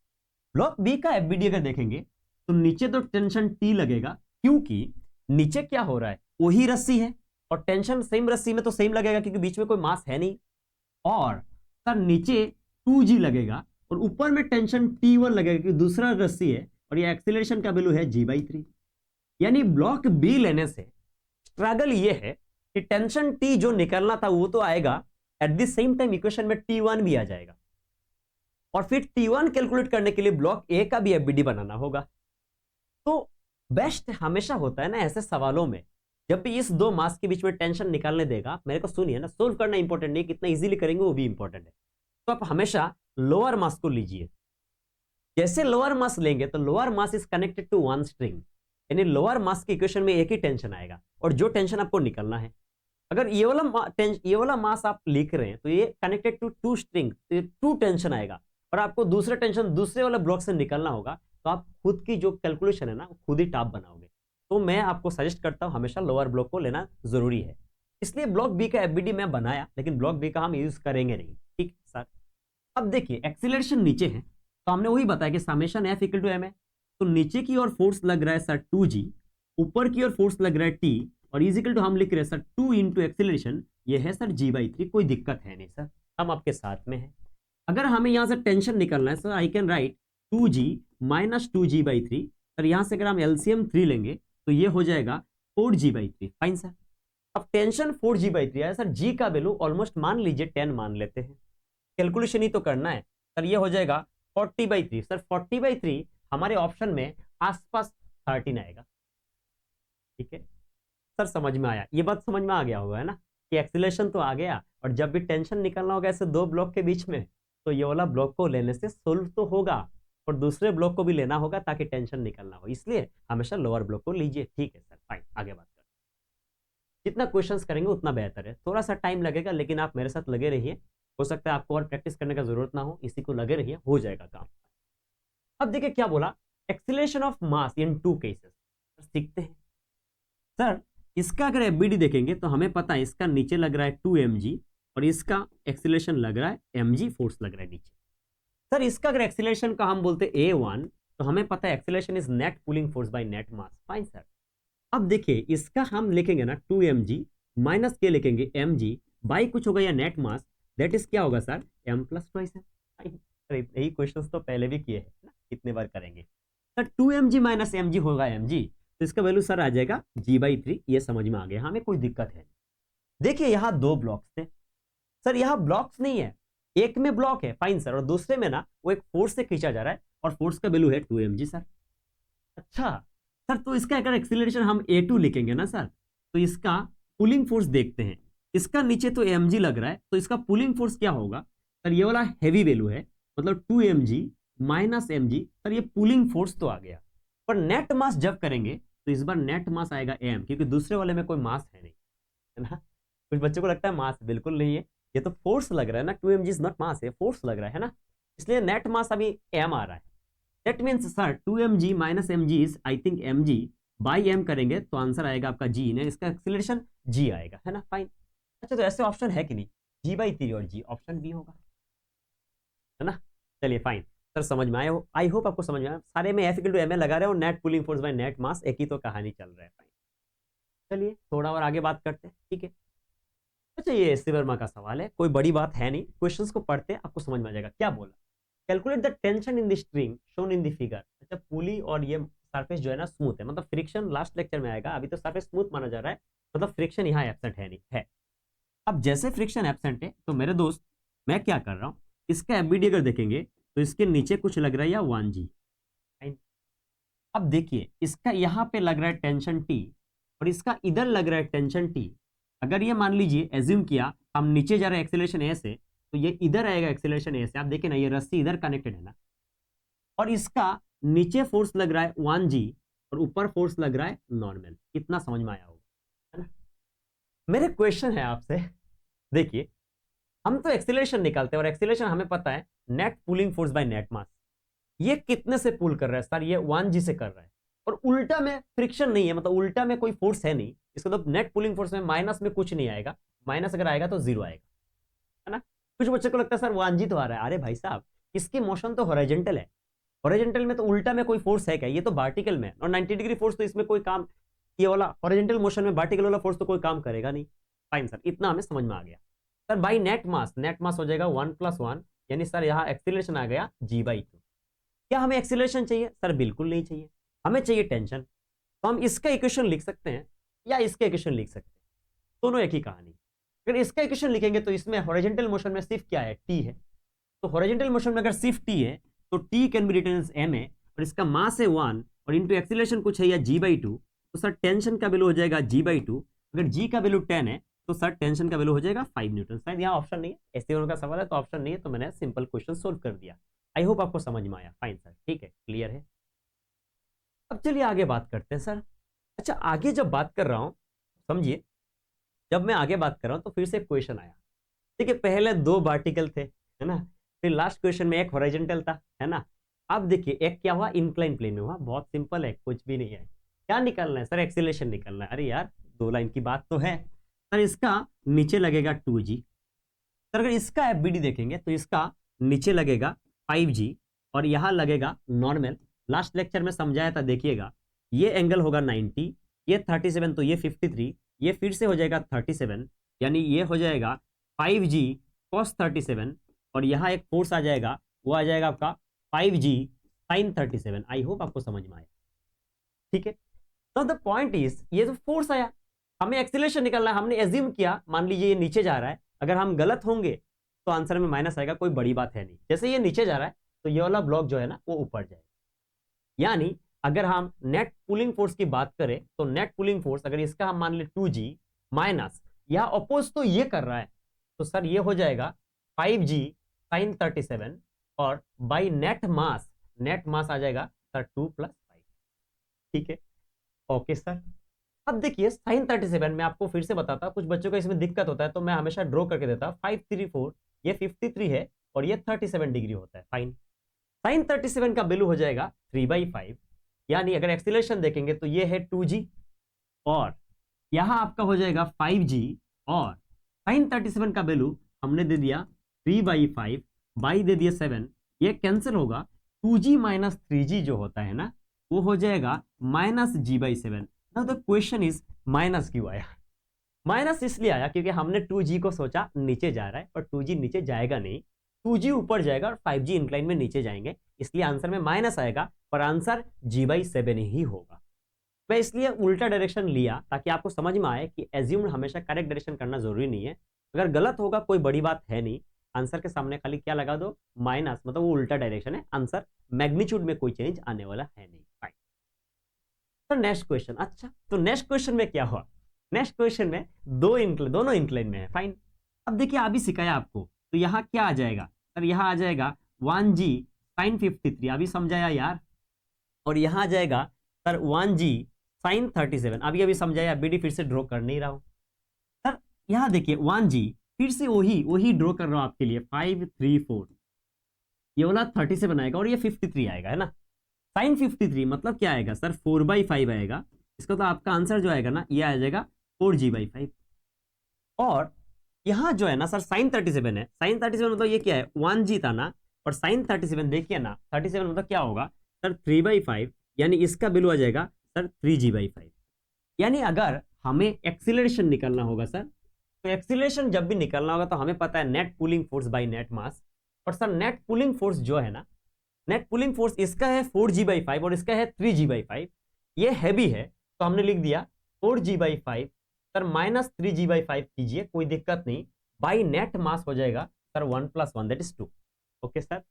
ब्लॉक बी का एफबीडी अगर देखेंगे तो नीचे तो टेंशन टी लगेगा, क्योंकि नीचे क्या हो रहा है, वही रस्सी है और टेंशन सेम रस्सी में तो सेम लगेगा क्योंकि बीच में कोई मास है नहीं। और सर नीचे 2g लगेगा और ऊपर में टेंशन T1 लगेगा क्योंकि दूसरा रस्सी है और ये एक्सीलरेशन का वैल्यू है g/3। यानी ब्लॉक बी लेने से स्ट्रगल ये है कि टेंशन T जो निकलना था वो तो आएगा, at the same time equation में T1 भी आ जाएगा और फिर T1 कैलकुलेट करने के लिए ब्लॉक ए का भी एफबीडी बनाना होगा। तो बेस्ट हमेशा होता है ना ऐसे सवालों में, जब भी इस दो मास के बीच में टेंशन निकालने देगा, मेरे को सुनिए ना, सोल्व करना इंपॉर्टेंट नहीं, कितना इजीली करेंगे वो भी इंपॉर्टेंट है। तो आप हमेशा लोअर मास को लीजिए। जैसे लोअर मास लेंगे तो lower mass is connected to one string, यानी लोअर मास के इक्वेशन में एक ही टेंशन आएगा और जो टेंशन आपको निकलना है, अगर ये वाला मास आप लिख रहे हैं तो ये कनेक्टेड टू टू स्ट्रिंग, तो ये टू टेंशन आएगा और आपको दूसरा टेंशन दूसरे वाले ब्लॉक से निकलना होगा, तो आप खुद की जो कैलकुलेशन है ना खुद ही टाप बनाओगे। तो मैं आपको सजेस्ट करता हूं हमेशा लोअर ब्लॉक को लेना जरूरी है। इसलिए ब्लॉक बी का एफबीडी मैं बनाया, लेकिन ब्लॉक बी का हम यूज करेंगे नहीं, ठीक सर। अब देखिए एक्सीलरेशन नीचे है तो हमने वही बताया कि summation F equal to M है, तो नीचे की ओर फोर्स लग रहा है सर 2g, ऊपर की ओर फोर्स लग रहा है t और इज इक्वल टू हम लिख रहे हैं सर 2 इंटू एक्सीलरेशन, ये है सर g/3, कोई दिक्कत है नहीं सर, हम आपके साथ में हैं। अगर हमें यहां से टेंशन निकलना है sir I can right 2g minus 2g/3, sir यहां से अगर हम एलसीएम 3 लेंगे तो ये हो जाएगा 4g/3, फाइन सर। अब टेंशन 4g/3 है सर, g का वैल्यू ऑलमोस्ट मान लीजिए 10 मान लेते हैं, कैलकुलेशन ही तो करना है सर, ये हो जाएगा 40/3, सर 40/3 हमारे ऑप्शन में आसपास 13 आएगा, ठीक है सर, समझ में आया, ये बात समझ में आ गया होगा है ना कि एक्सीलरेशन तो आ गया और जब भी टेंशन निकलना होगा ऐसे दो ब्लॉक के बीच में तो ये वाला ब्लॉक को लेने से सोल्व तो होगा और दूसरे ब्लॉक को भी लेना होगा ताकि टेंशन निकलना हो, इसलिए हमेशा लोअर ब्लॉक को लीजिए, ठीक है सर, फाइन। आगे बात करें, जितना क्वेश्चंस करेंगे उतना बेहतर है, थोड़ा सा टाइम लगेगा लेकिन आप मेरे साथ लगे रहिए, हो सकता है आपको और प्रैक्टिस करने का जरूरत ना हो, इसी को लगे रहिए, हो जाएगा काम। अब देखिए क्या बोला, acceleration of mass in two cases, सीखते हैं सर। इसका अगर एफबीडी देखेंगे तो हमें पता है इसका नीचे लग रहा है 2mg और इसका एक्सीलरेशन लग रहा है mg, फोर्स लग रहा है नीचे। सर इसका अगर एक्सीलरेशन का हम बोलते a1 तो हमें पता है acceleration is net pulling force by net mass, fine sir. अब देखिए इसका हम लिखेंगे ना 2mg माइनस के लिखेंगे mg बाई कुछ होगा या नेट मास, दैट इज क्या होगा सर m प्लस ट्वाइस है, यही क्वेश्चन तो पहले भी किए हैं ना, कितने बार करेंगे सर। 2mg माइनस mg होगा mg, तो इसका वैल्यू सर आ जाएगा g/3, ये समझ में आ गया, हमें कोई दिक्कत है। देखिए यहां दो ब्लॉक्स थे सर, यहां ब्लॉक्स नहीं है, एक में ब्लॉक है, फाइन सर, और दूसरे में ना वो एक फोर्स से खींचा जा रहा है और फोर्स का वैल्यू है 2mg सर। अच्छा सर, तो इसका अगर एक्सीलरेशन हम a2 लिखेंगे ना सर, तो इसका पुलिंग फोर्स देखते हैं, इसका नीचे तो mg लग रहा है तो इसका पुलिंग फोर्स क्या होगा सर, ये वाला हैवी वैल्यू है, मतलब 2mg माइनस mg, सर ये पुलिंग फोर्स तो आ गया, पर नेट मास जब करेंगे तो इस बार नेट मास आएगा m, क्योंकि दूसरे वाले में कोई मास है नहीं, है ना। कुछ बच्चों को लगता है मास, बिल्कुल नहीं है, ये तो फोर्स लग रहा है ना, 2mg इज नॉट मास, है फोर्स लग रहा है ना, इसलिए नेट मास अभी m आ रहा है। That means sir 2mg minus mg is I think mg by m करेंगे तो आंसर आएगा आपका g, ने इसका एक्सीलरेशन g आएगा, है ना, फाइन। अच्छा तो ऐसे ऑप्शन है कि नहीं, g/3 और g, ऑप्शन बी होगा, है ना। चलिए फाइन सर, समझ में आया हो, आई होप आपको समझ में आया, सारे में F = ma लगा रहे हो, net pulling force by net mass, एक ही तो कहानी चल रहा है, फाइन। चलिए थोड़ा और आगे बात करते हैं, ठीक है। अच्छा ये एस सी वर्मा का सवाल है, कोई बड़ी बात है नहीं, क्वेश्चंस को पढ़ते आपको समझ में आ जाएगा। क्या बोला, calculate the tension in the string shown in the figure. अच्छा पुली और ये सरफेस जो है ना स्मूथ है, मतलब फ्रिक्शन लास्ट लेक्चर में आएगा, अभी तो सरफेस स्मूथ माना जा रहा है, मतलब फ्रिक्शन यहाँ एब्सेंट है नहीं है। अब जैसे फ्रिक्शन एब्सेंट है तो मेरे दोस्त मैं क्या कर रहा हूँ, इसका एफबीडी अगर देखेंगे तो इसके नीचे कुछ लग रहा है या 1g। अब देखिए इसका यहाँ पे लग रहा है टेंशन T और इसका इधर लग रहा है टेंशन T। अगर ये मान लीजिए एज्यूम किया हम नीचे जा रहे हैं एक्सीलरेशन A से, तो ये इधर आएगा एक्सीलरेशन A से, आप देखिए ना ये रस्सी इधर कनेक्टेड है ना, और इसका नीचे फोर्स लग रहा है 1g और ऊपर फोर्स लग रहा है नॉर्मल। कितना समझ में आया होगा, है ना। मेरे क्वेश्चन है आपसे, देखिए हम तो एक्सीलरेशन निकालते हैं और एक्सीलरेशन हमें पता है net pulling force by net mass, ये कितने से पुल कर रहा है सर, ये 1g से कर रहा है, और उल्टा में फ्रिक्शन नहीं है, मतलब उल्टा में कोई फोर्स है नहीं, इसका मतलब नेट पुलिंग फोर्स में माइनस में कुछ नहीं आएगा, माइनस अगर आएगा तो 0 आएगा, है ना। कुछ बच्चों को लगता है सर 1g तो आ रहा है, अरे भाई साहब इसकी मोशन तो हॉरिजॉन्टल है, हॉरिजॉन्टल में तो उल्टा में कोई फोर्स है क्या, ये तो वर्टिकल में, और 90 डिग्री फोर्स तो इसमें कोई काम, ये वाला हॉरिजॉन्टल मोशन में वर्टिकल वाला फोर्स तो कोई काम करेगा नहीं। फाइन सर, इतना हमें समझ में आ गया। Sir by net mass, net mass हो जाएगा 1+1, यानी सर यहाँ एक्सीलरेशन आ गया g/2। क्या हमें एक्सीलरेशन चाहिए सर? बिल्कुल नहीं चाहिए, हमें चाहिए टेंशन। तो हम इसका इक्वेशन लिख सकते हैं या इसका इक्वेशन लिख सकते हैं, दोनों एक ही कहानी। अगर इसका इक्वेशन लिखेंगे तो इसमें हॉरिजॉन्टल मोशन में सिर्फ क्या है, टी है। तो हॉरिजॉन्टल मोशन में अगर सिर्फ टी है तो T can be written as M है, और इसका मास है 1 और इंटू एक्सीलरेशन कुछ है या g/2, तो सर टेंशन का वैल्यू हो जाएगा g/2। अगर g का वैल्यू 10 है तो सर टेंशन का वैल्यू हो जाएगा 5 न्यूटन। शायद यहाँ ऑप्शन नहीं है, ऐसे उनका सवाल है तो ऑप्शन नहीं है, तो मैंने सिंपल क्वेश्चन सोल्व कर दिया। आई होप आपको समझ में आया। फाइन सर, ठीक है, क्लियर है। अब चलिए आगे बात करते हैं सर। अच्छा, आगे जब बात कर रहा हूं, समझिए, जब मैं आगे बात कर रहा हूं तो फिर से क्वेश्चन आया। ठीक है, पहले 2 वर्टिकल थे, है ना, फिर लास्ट क्वेश्चन में एक हॉरिजॉन्टल था, है ना। अब देखिए एक क्या हुआ, इंक्लाइन प्लेन में हुआ। बहुत सिंपल है, कुछ भी नहीं है। क्या निकालना है सर? एक्सीलरेशन निकालना है। अरे यार 2 लाइन की बात तो है सर। इसका नीचे लगेगा 2g, सर अगर इसका एफबीडी देखेंगे तो इसका नीचे लगेगा 5g और यहां लगेगा नॉर्मल। लास्ट लेक्चर में समझाया था, देखिएगा, ये एंगल होगा 90, ये 37, तो ये 53, ये फिर से हो जाएगा 37, यानी ये हो जाएगा 5g cos 37, और यहाँ एक फोर्स आ जाएगा, वो आ जाएगा आपका 5g sin 37। आई होप आपको समझ में आया। ठीक है, तो द पॉइंट इज, ये तो फोर्स आया, हमें एक्सीलरेशन निकालना है। हमने एज्यूम किया, मान लीजिए ये नीचे जा रहा है, अगर हम गलत होंगे तो आंसर में माइनस आएगा, कोई बड़ी बात है नहीं। जैसे ये नीचे जा रहा है तो ये वाला ब्लॉक जो है ना वो ऊपर जाएगा। यानी अगर हम नेट पुलिंग फोर्स की बात करें तो नेट पुलिंग फोर्स अगर इसका हम मान ले 2g माइनस, या अपोज तो ये कर रहा है, तो सर ये हो जाएगा 5g sin 37, और बाई नेट मास, नेट मास आ जाएगा सर 2 + 5। ठीक है, ओके सर। अब देखिए साइन 37 में आपको फिर से बताता हूं, कुछ बच्चों को इसमें दिक्कत होता है तो मैं हमेशा ड्रॉ करके देता हूं। 534, ये 53 है और ये 37 डिग्री होता है। फाइन, साइन 37 का वैल्यू हो जाएगा 3/5, यानी अगर एक्सीलरेशन देखेंगे तो ये है 2g, और यहां आपका हो जाएगा 5g, और साइन 37 का वैल्यू हमने दे दिया 3/5 बाई दे दिया 7, ये कैंसिल होगा। 2g माइनस 3g जो होता है ना वो हो जाएगा -g/7। Now the question is minus क्यों आया? माइनस इसलिए आया क्योंकि हमने 2g को सोचा नीचे जा रहा है, और 2g नीचे जाएगा नहीं, 2g ऊपर जाएगा और 5g इंक्लाइन में नीचे जाएंगे, इसलिए आंसर में माइनस आएगा, पर आंसर g/7 ही होगा। मैं इसलिए उल्टा डायरेक्शन लिया ताकि आपको समझ में आए कि एज्यूम हमेशा करेक्ट डायरेक्शन करना जरूरी नहीं है। अगर गलत होगा कोई बड़ी बात है नहीं, आंसर के सामने खाली क्या लगा दो, माइनस, मतलब वो उल्टा डायरेक्शन है, आंसर मैग्नीट्यूड में कोई चेंज आने वाला है नहीं। फाइन, तो नेक्स्ट क्वेश्चन। अच्छा, तो नेक्स्ट क्वेश्चन में क्या हुआ? नेक्स्ट क्वेश्चन में दोनों इंक्लाइन में है। फाइन, अब देखिए अभी सिखाया आपको, तो यहाँ क्या आ जाएगा सर? यहाँ आ जाएगा 1g sin 53, अभी समझाया यार, और यहाँ आ जाएगा सर 1g sin 37, अभी अभी समझाया, बीडी फिर से ड्रॉ कर नहीं रहा हूं सर। यहाँ देखिए 1g, फिर से वही ड्रॉ कर रहा हूं आपके लिए, 534, ये वाला 37 आएगा और ये 53 आएगा, है ना। साइन 53 मतलब क्या आएगा सर? 4/5 आएगा। इसका तो आपका आंसर जो आएगा ना ये आ जाएगा 4g/5। और यहाँ जो है ना सर साइन 37 है, साइन 37 मतलब ये क्या है, 1g था ना, और साइन 37 देखिए ना, 37 मतलब क्या होगा सर? 3/5, यानी इसका वैल्यू आ जाएगा सर 3g/5। यानी अगर हमें एक्सीलरेशन निकालना होगा सर, तो एक्सीलरेशन जब भी निकालना होगा तो हमें पता है net pulling force by net mass, और सर नेट पुलिंग फोर्स जो है ना, नेट पुलिंग फोर्स इसका है 4g/5 और इसका है 3g/5, ये हैवी है तो हमने लिख दिया 4g/5 सर माइनस 3g/5 कीजिए, कोई दिक्कत नहीं, बाई नेट मास हो जाएगा sir 1 + 1 that is 2। Okay sir,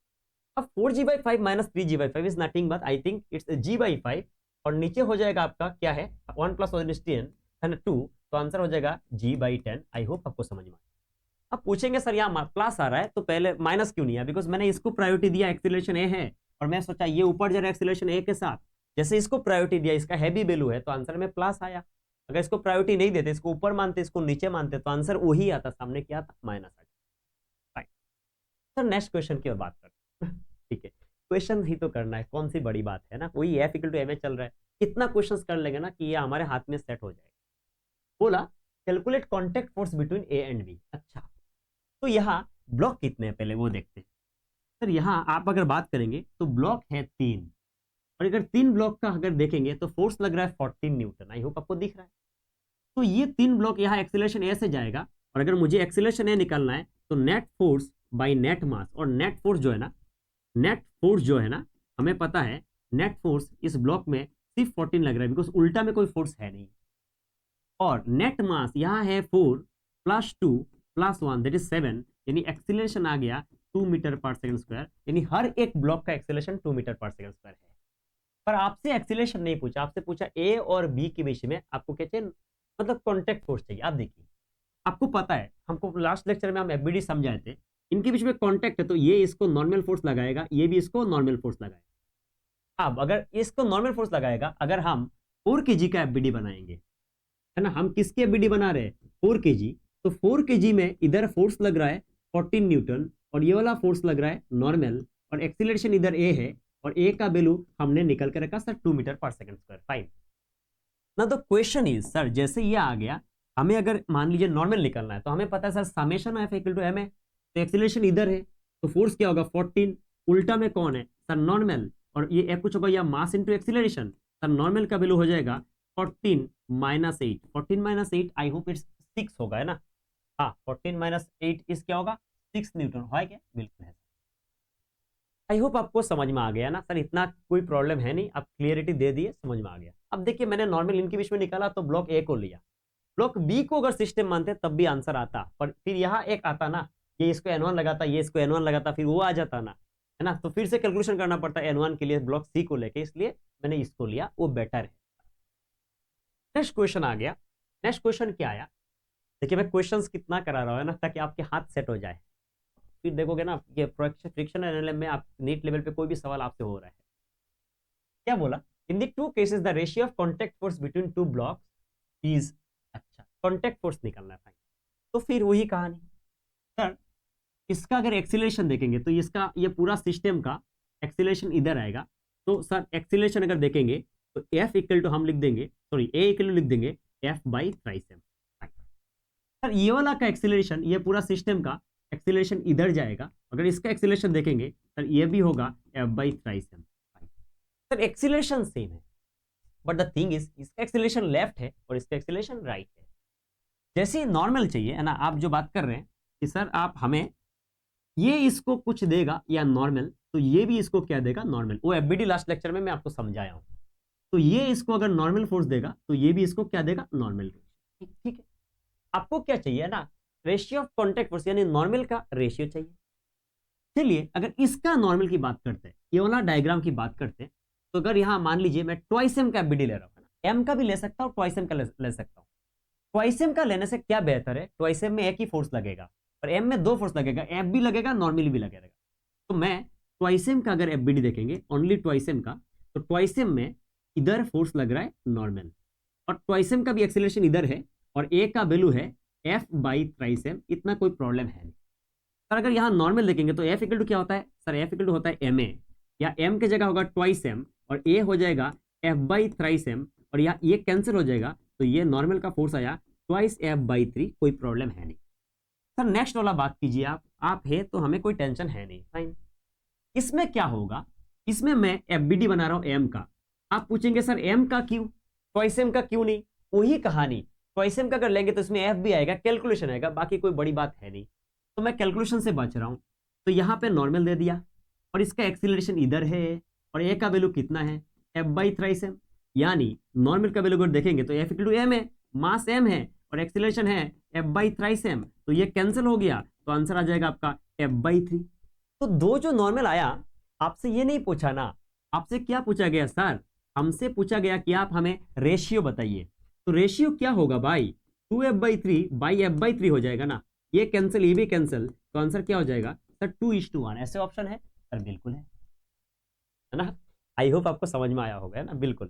अब 4g/5 minus 3g/5 is nothing but I think it's g/5, और नीचे हो जाएगा आपका क्या है, 1 + 1 is 10 है ना 2, तो आंसर हो जाएगा g/10। आई होप आपको समझ में आए। अब पूछेंगे सर यहाँ प्लस आ रहा है तो पहले माइनस क्यों नहीं है? बिकॉज मैंने इसको प्रायोरिटी दिया, एक्सीलरेशन ए है, और मैं सोचा ये ऊपर जा रहा है एक्सीलरेशन ए के साथ, जैसे इसको प्रायोरिटी दिया, इसका हैवी वैल्यू है तो आंसर में प्लस आया। अगर इसको प्रायोरिटी नहीं देते, इसको ऊपर मानते, इसको नीचे मानते, तो आंसर वही आता, सामने क्या था, माइनस आ जाता। सर नेक्स्ट क्वेश्चन की बात करते हैं। ठीक है, क्वेश्चन ही तो करना है, कौन सी बड़ी बात है ना, वही F = ma चल रहा है, कितना क्वेश्चन कर लेंगे ना कि ये हमारे हाथ में सेट हो जाएगा। बोला calculate contact force between A and B. अच्छा, तो यहाँ ब्लॉक कितने हैं पहले वो देखते हैं। सर यहाँ आप अगर बात करेंगे तो ब्लॉक है 3, और अगर 3 ब्लॉक का अगर देखेंगे तो फोर्स लग रहा है 14 न्यूटन। आई होप आपको दिख रहा है। तो ये 3 ब्लॉक यहाँ एक्सीलरेशन ए से जाएगा, और अगर मुझे एक्सीलरेशन ए निकालना है तो net force by net mass, और नेट फोर्स जो है ना, नेट फोर्स जो है ना, हमें पता है नेट फोर्स इस ब्लॉक में सिर्फ 14 लग रहा है, बिकॉज उल्टा में कोई फोर्स है नहीं। और नेट मास यहाँ है 4 + 2 + 1 दैट इज 7, यानी एक्सीलरेशन आ गया 2 मीटर पर सेकंड स्क्वायर, यानी हर एक ब्लॉक का acceleration 2 metre per second square है। पर आपसे एक्सीलरेशन नहीं पूछा, आपसे पूछा ए और बी के बीच में आपको क्या चाहिए, मतलब कॉन्टैक्ट फोर्स चाहिए। आप देखिए, आपको पता है, हमको लास्ट लेक्चर में हम एफबीडी समझाए थे, इनके बीच में कॉन्टैक्ट है तो ये इसको नॉर्मल फोर्स लगाएगा, ये भी इसको नॉर्मल फोर्स लगाएगा। अब अगर इसको नॉर्मल फोर्स लगाएगा, अगर हम 4 kg का एफबीडी बनाएंगे, है ना, हम किसके एफबीडी बना रहे हैं, 4 kg, तो 4 kg में इधर फोर्स लग रहा है 14 न्यूटन, और ये वाला फोर्स लग रहा है नॉर्मल, और एक्सीलरेशन इधर ए है, और ए का वैल्यू हमने निकल के रखा sir 2 metre per second square. Fine. ना द क्वेश्चन इज सर, जैसे ये आ गया, हमें अगर मान लीजिए नॉर्मल निकलना है तो हमें पता है sir summation of equal to M है, तो एक्सीलरेशन इधर है तो फोर्स क्या होगा 14, उल्टा में कौन है सर नॉर्मल, और ये कुछ होगा या मास इनटू एक्सीलरेशन, सर नॉर्मल का वैल्यू हो जाएगा 14 - 8, 14 - 8 आई होप इट्स 6 होगा, है ना। हाँ, 14 - 8 इस क्या होगा 6 न्यूटन है क्या, बिल्कुल है। आई होप आपको समझ में आ गया ना सर, इतना कोई प्रॉब्लम है नहीं, आप क्लियरिटी दे दिए, समझ में आ गया। अब देखिए, मैंने नॉर्मल इनके बीच में निकाला तो ब्लॉक ए को लिया, ब्लॉक बी को अगर सिस्टम मानते तब भी आंसर आता, पर फिर यहाँ एक आता ना, ये इसको N1 लगाता, ये इसको N1 लगाता, फिर वो आ जाता ना, है ना, तो फिर से कैलकुलेशन करना पड़ता है N1 के लिए ब्लॉक सी को लेके, इसलिए मैंने इसको लिया, वो बेटर है। नेक्स्ट क्वेश्चन आ गया। नेक्स्ट क्वेश्चन क्या आया, देखिए मैं क्वेश्चंस कितना करा रहा हूँ ना, ताकि आपके हाथ सेट हो जाए, फिर देखोगे ना ये फ्रिक्शन एनालिसिस में आप नीट लेवल पे कोई भी सवाल आपसे हो रहा है। क्या बोला, in the 2 cases the ratio of contact force between 2 blocks is, अच्छा कॉन्टैक्ट फोर्स निकालना है, तो फिर वही कहानी सर, इसका अगर एक्सीलरेशन देखेंगे तो इसका ये पूरा सिस्टम का एक्सीलरेशन इधर आएगा, तो सर एक्सीलरेशन अगर देखेंगे तो F इक्वल टू हम लिख देंगे, सॉरी A इक्वल टू लिख देंगे F/3 m। सर ये वाला का एक्सीलरेशन, ये पूरा सिस्टम का एक्सीलरेशन इधर जाएगा, अगर इसका एक्सीलरेशन देखेंगे सर ये भी होगा F/3 m। Sir acceleration same है, बट द थिंग इज इसका एक्सीलरेशन लेफ्ट है और इसका एक्सीलरेशन राइट है। जैसे नॉर्मल चाहिए, है ना, आप जो बात कर रहे हैं कि सर आप हमें ये इसको कुछ देगा या नॉर्मल, तो ये भी इसको क्या देगा नॉर्मल, वो एफबीडी लास्ट लेक्चर में मैं आपको समझाया हूं, तो ये इसको अगर नॉर्मल फोर्स देगा तो ये भी इसको क्या देगा नॉर्मल। ठीक है, आपको क्या चाहिए ना, रेशियो ऑफ कॉन्टैक्ट फोर्स, यानी नॉर्मल का रेशियो चाहिए। चलिए अगर इसका नॉर्मल की बात करते हैं, ये वाला डायग्राम की बात करते हैं, तो अगर यहां मान लीजिए मैं ट्वाइस एम का एफबीडी ले रहा हूं, एम का भी ले सकता हूं, ट्वाइस एम का ले सकता हूं। ट्वाइस एम का लेने से क्या बेहतर है, ट्वाइस एम में एक ही फोर्स लगेगा, पर एम में 2 फोर्स लगेगा, एफ भी लगेगा नॉर्मल भी लगेगा। तो मैं ट्वाइस एम का अगर एफबीडी देखेंगे, ओनली ट्वाइस एम का, तो ट्वाइस एम में इधर फोर्स लग रहा है नॉर्मल, और ट्वाइस एम का भी एक्सीलरेशन इधर है, और ए का वैल्यू है F/3 m, इतना कोई प्रॉब्लम है नहीं। सर अगर यहाँ नॉर्मल देखेंगे तो F इक्वल टू क्या होता है सर, F इक्वल टू होता है MA, या M की जगह होगा ट्वाइस एम, और A हो जाएगा F/3 m, और यहाँ ये कैंसिल हो जाएगा, तो ये नॉर्मल का फोर्स आया ट्वाइस F/3, कोई प्रॉब्लम है नहीं। सर नेक्स्ट वाला बात कीजिए, आप है तो हमें कोई टेंशन है नहीं, फाइन। इसमें क्या होगा, इसमें मैं एफबीडी बना रहा हूं एम का, आप पूछेंगे सर एम का क्यों, ट्वाइस एम का क्यों नहीं, वही कहानी, ट्वाइस एम का अगर लेंगे तो इसमें एफ भी आएगा, कैलकुलेशन आएगा, बाकी कोई बड़ी बात है नहीं, तो मैं कैलकुलेशन से बच रहा हूं, तो यहां पे नॉर्मल दे दिया, और इसका एक्सीलरेशन इधर है, और ए का वैल्यू कितना है F/3 m, यानी नॉर्मल का वैल्यू अगर देखेंगे तो F इक्वल टू m है, मास m है, और एक्सीलरेशन है F/3 m, तो ये कैंसिल हो गया, तो आंसर आ जाएगा आपका F/3। तो दो जो नॉर्मल आया, आपसे ये नहीं पूछा ना, आपसे क्या पूछा गया सर, हमसे पूछा गया कि आप हमें रेशियो बताइए, तो रेशियो क्या होगा भाई, 2F/3/F/3 हो जाएगा ना, ये कैंसिल ये भी कैंसिल, तो आंसर क्या हो जाएगा सर 2:1, ऐसे ऑप्शन है सर, बिल्कुल है ना। आई होप आपको समझ में आया होगा, है ना, बिल्कुल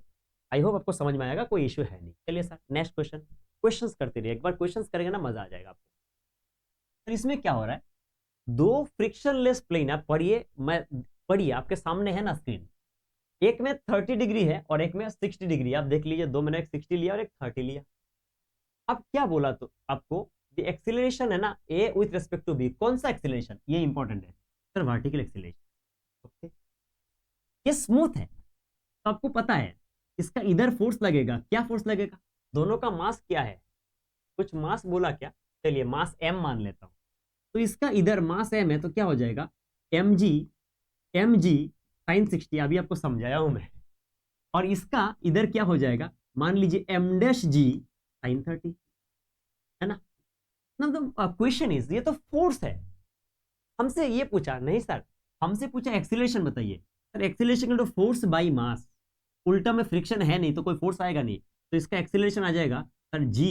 आई होप आपको समझ में आएगा, कोई इश्यू है नहीं। चलिए सर नेक्स्ट क्वेश्चन, क्वेश्चंस करते रहिए, एक बार क्वेश्चंस करेंगे ना मजा आ जाएगा आपको। तो इसमें क्या हो रहा है, दो फ्रिक्शनलेस प्लेन है, पढ़िए आपके सामने है ना स्क्रीन, एक में 30 डिग्री है और एक में 60 डिग्री, आप देख लीजिए, दो मैंने एक 60 लिया और एक 30 लिया। अब क्या बोला तो आपको, द एक्सीलरेशन है ना ए विथ रिस्पेक्ट टू बी, कौन सा एक्सीलरेशन, ये इंपॉर्टेंट है सर, वर्टिकल एक्सीलरेशन। ओके, ये स्मूथ है तो आपको पता है इसका इधर फोर्स लगेगा, क्या फोर्स लगेगा, दोनों का मास क्या है, कुछ मास बोला क्या, चलिए मास m मान लेता हूं, तो इसका इधर मास m है तो क्या हो जाएगा mg साइन 60, अभी आपको समझाया हूं मैं, और इसका इधर क्या हो जाएगा, मान लीजिए m डैश g साइन 30, है ना। क्वेश्चन इज, ये तो फोर्स है, हमसे ये पूछा नहीं सर, हमसे पूछा एक्सीलरेशन बताइए, सर एक्सीलरेशन तो फोर्स बाई मास, उल्टा में फ्रिक्शन है नहीं तो कोई फोर्स आएगा नहीं, तो इसका एक्सीलरेशन आ जाएगा सर g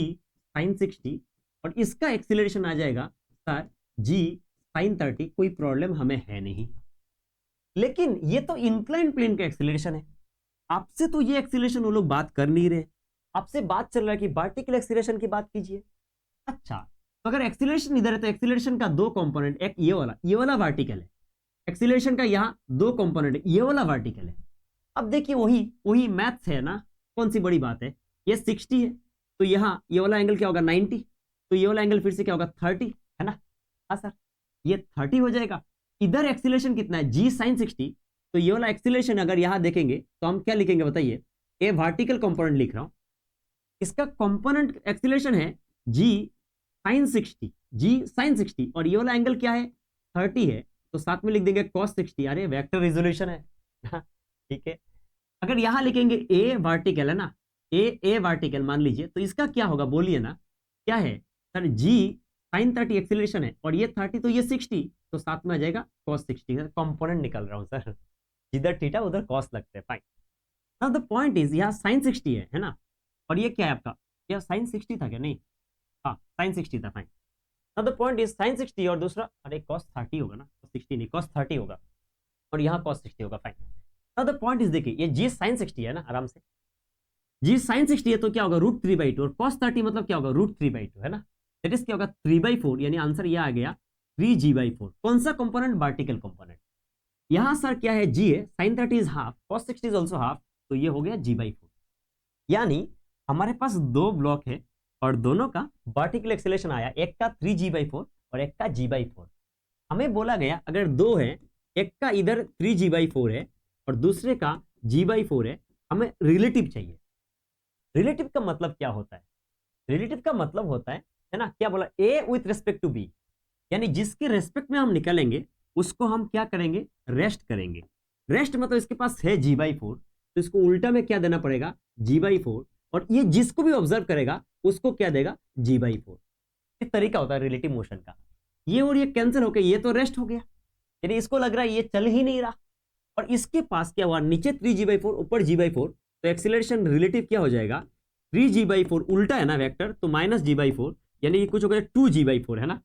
साइन 60, और इसका एक्सीलरेशन आ जाएगा सर g साइन 30, कोई प्रॉब्लम हमें है नहीं। लेकिन ये तो इंक्लाइन प्लेन का एक्सीलरेशन है, आपसे तो ये एक्सीलरेशन वो लोग बात कर नहीं रहे, आपसे बात चल रहा है कि वर्टिकल एक्सीलरेशन की बात कीजिए। अच्छा, तो अगर एक्सीलरेशन इधर है तो एक्सीलरेशन का दो कंपोनेंट, एक ये वाला वर्टिकल है, एक्सीलरेशन का यहाँ दो कंपोनेंट है, ये वाला वर्टिकल है। अब देखिए वही मैथ्स है ना, कौन सी बड़ी बात है, ये 60 है तो यहाँ ये वाला एंगल क्या होगा 90, तो ये वाला एंगल फिर से क्या होगा 30, है ना। हाँ सर, ये 30 हो जाएगा, इधर एक्सीलरेशन कितना है g साइन 60, तो ये वाला एक्सीलरेशन अगर यहाँ देखेंगे तो हम क्या लिखेंगे बताइए, ए वर्टिकल कंपोनेंट लिख रहा हूं, इसका कंपोनेंट एक्सीलरेशन है g साइन 60, g साइन 60, और ये वाला एंगल क्या है 30 है, तो साथ में लिख देंगे cos 60, अरे वेक्टर रिजोल्यूशन है ठीक है। अगर यहां लिखेंगे ए वर्टिकल है ना, ए वर्टिकल मान लीजिए, तो इसका क्या होगा बोलिए ना, क्या है सर g साइन 30 एक्सीलरेशन है, और ये 30 तो ये 60, तो साथ में आ जाएगा cos 60, कंपोनेंट निकल रहा हूं सर, जिधर थीटा उधर cos लगते हैं, fine. Now the point is यहाँ साइन 60 है ना, और ये क्या है आपका, यह साइन 60 था क्या, नहीं हाँ साइन 60 था, fine. Now the point is sine 60 और दूसरा, अरे cos 30 होगा ना, 60 नहीं cos 30 होगा, और यहाँ cos 60 होगा, fine. Now the point is देखिए ये g साइन 60 है ना, आराम से g साइन 60 है तो क्या होगा √3/2, और cos 30 मतलब क्या होगा √3/2, है ना, दैट इज क्या होगा 3/4, यानी आंसर ये आ गया 3g/4। कौन सा कंपोनेंट, वर्टिकल कंपोनेंट। यहां सर क्या है g है, sine 30 is half, cos 60 is also half, तो ये हो गया g/4। यानी हमारे पास दो ब्लॉक है और दोनों का वर्टिकल एक्सीलरेशन आया, एक का 3g/4 और एक का g/4। हमें बोला गया अगर दो है, एक का इधर 3g/4 है और दूसरे का g/4 है, हमें रिलेटिव चाहिए। रिलेटिव का मतलब क्या होता है, रिलेटिव का मतलब होता है ना, क्या बोला, a with respect to b, यानी जिसके रेस्पेक्ट में हम निकालेंगे उसको हम क्या करेंगे, रेस्ट करेंगे। रेस्ट मतलब इसके पास है g/4, तो इसको उल्टा में क्या देना पड़ेगा g/4, और ये जिसको भी ऑब्जर्व करेगा उसको क्या देगा g/4। इस तरीका होता है रिलेटिव मोशन का। ये और ये कैंसिल होकर ये तो रेस्ट हो गया, यानी इसको लग रहा है ये चल ही नहीं रहा, और इसके पास क्या हुआ, नीचे 3g/4 ऊपर g/4, तो एक्सीलरेशन रिलेटिव क्या हो जाएगा 3g/4, उल्टा है ना वेक्टर, तो माइनस g/4, यानी ये कुछ होगा 2g/4, है ना,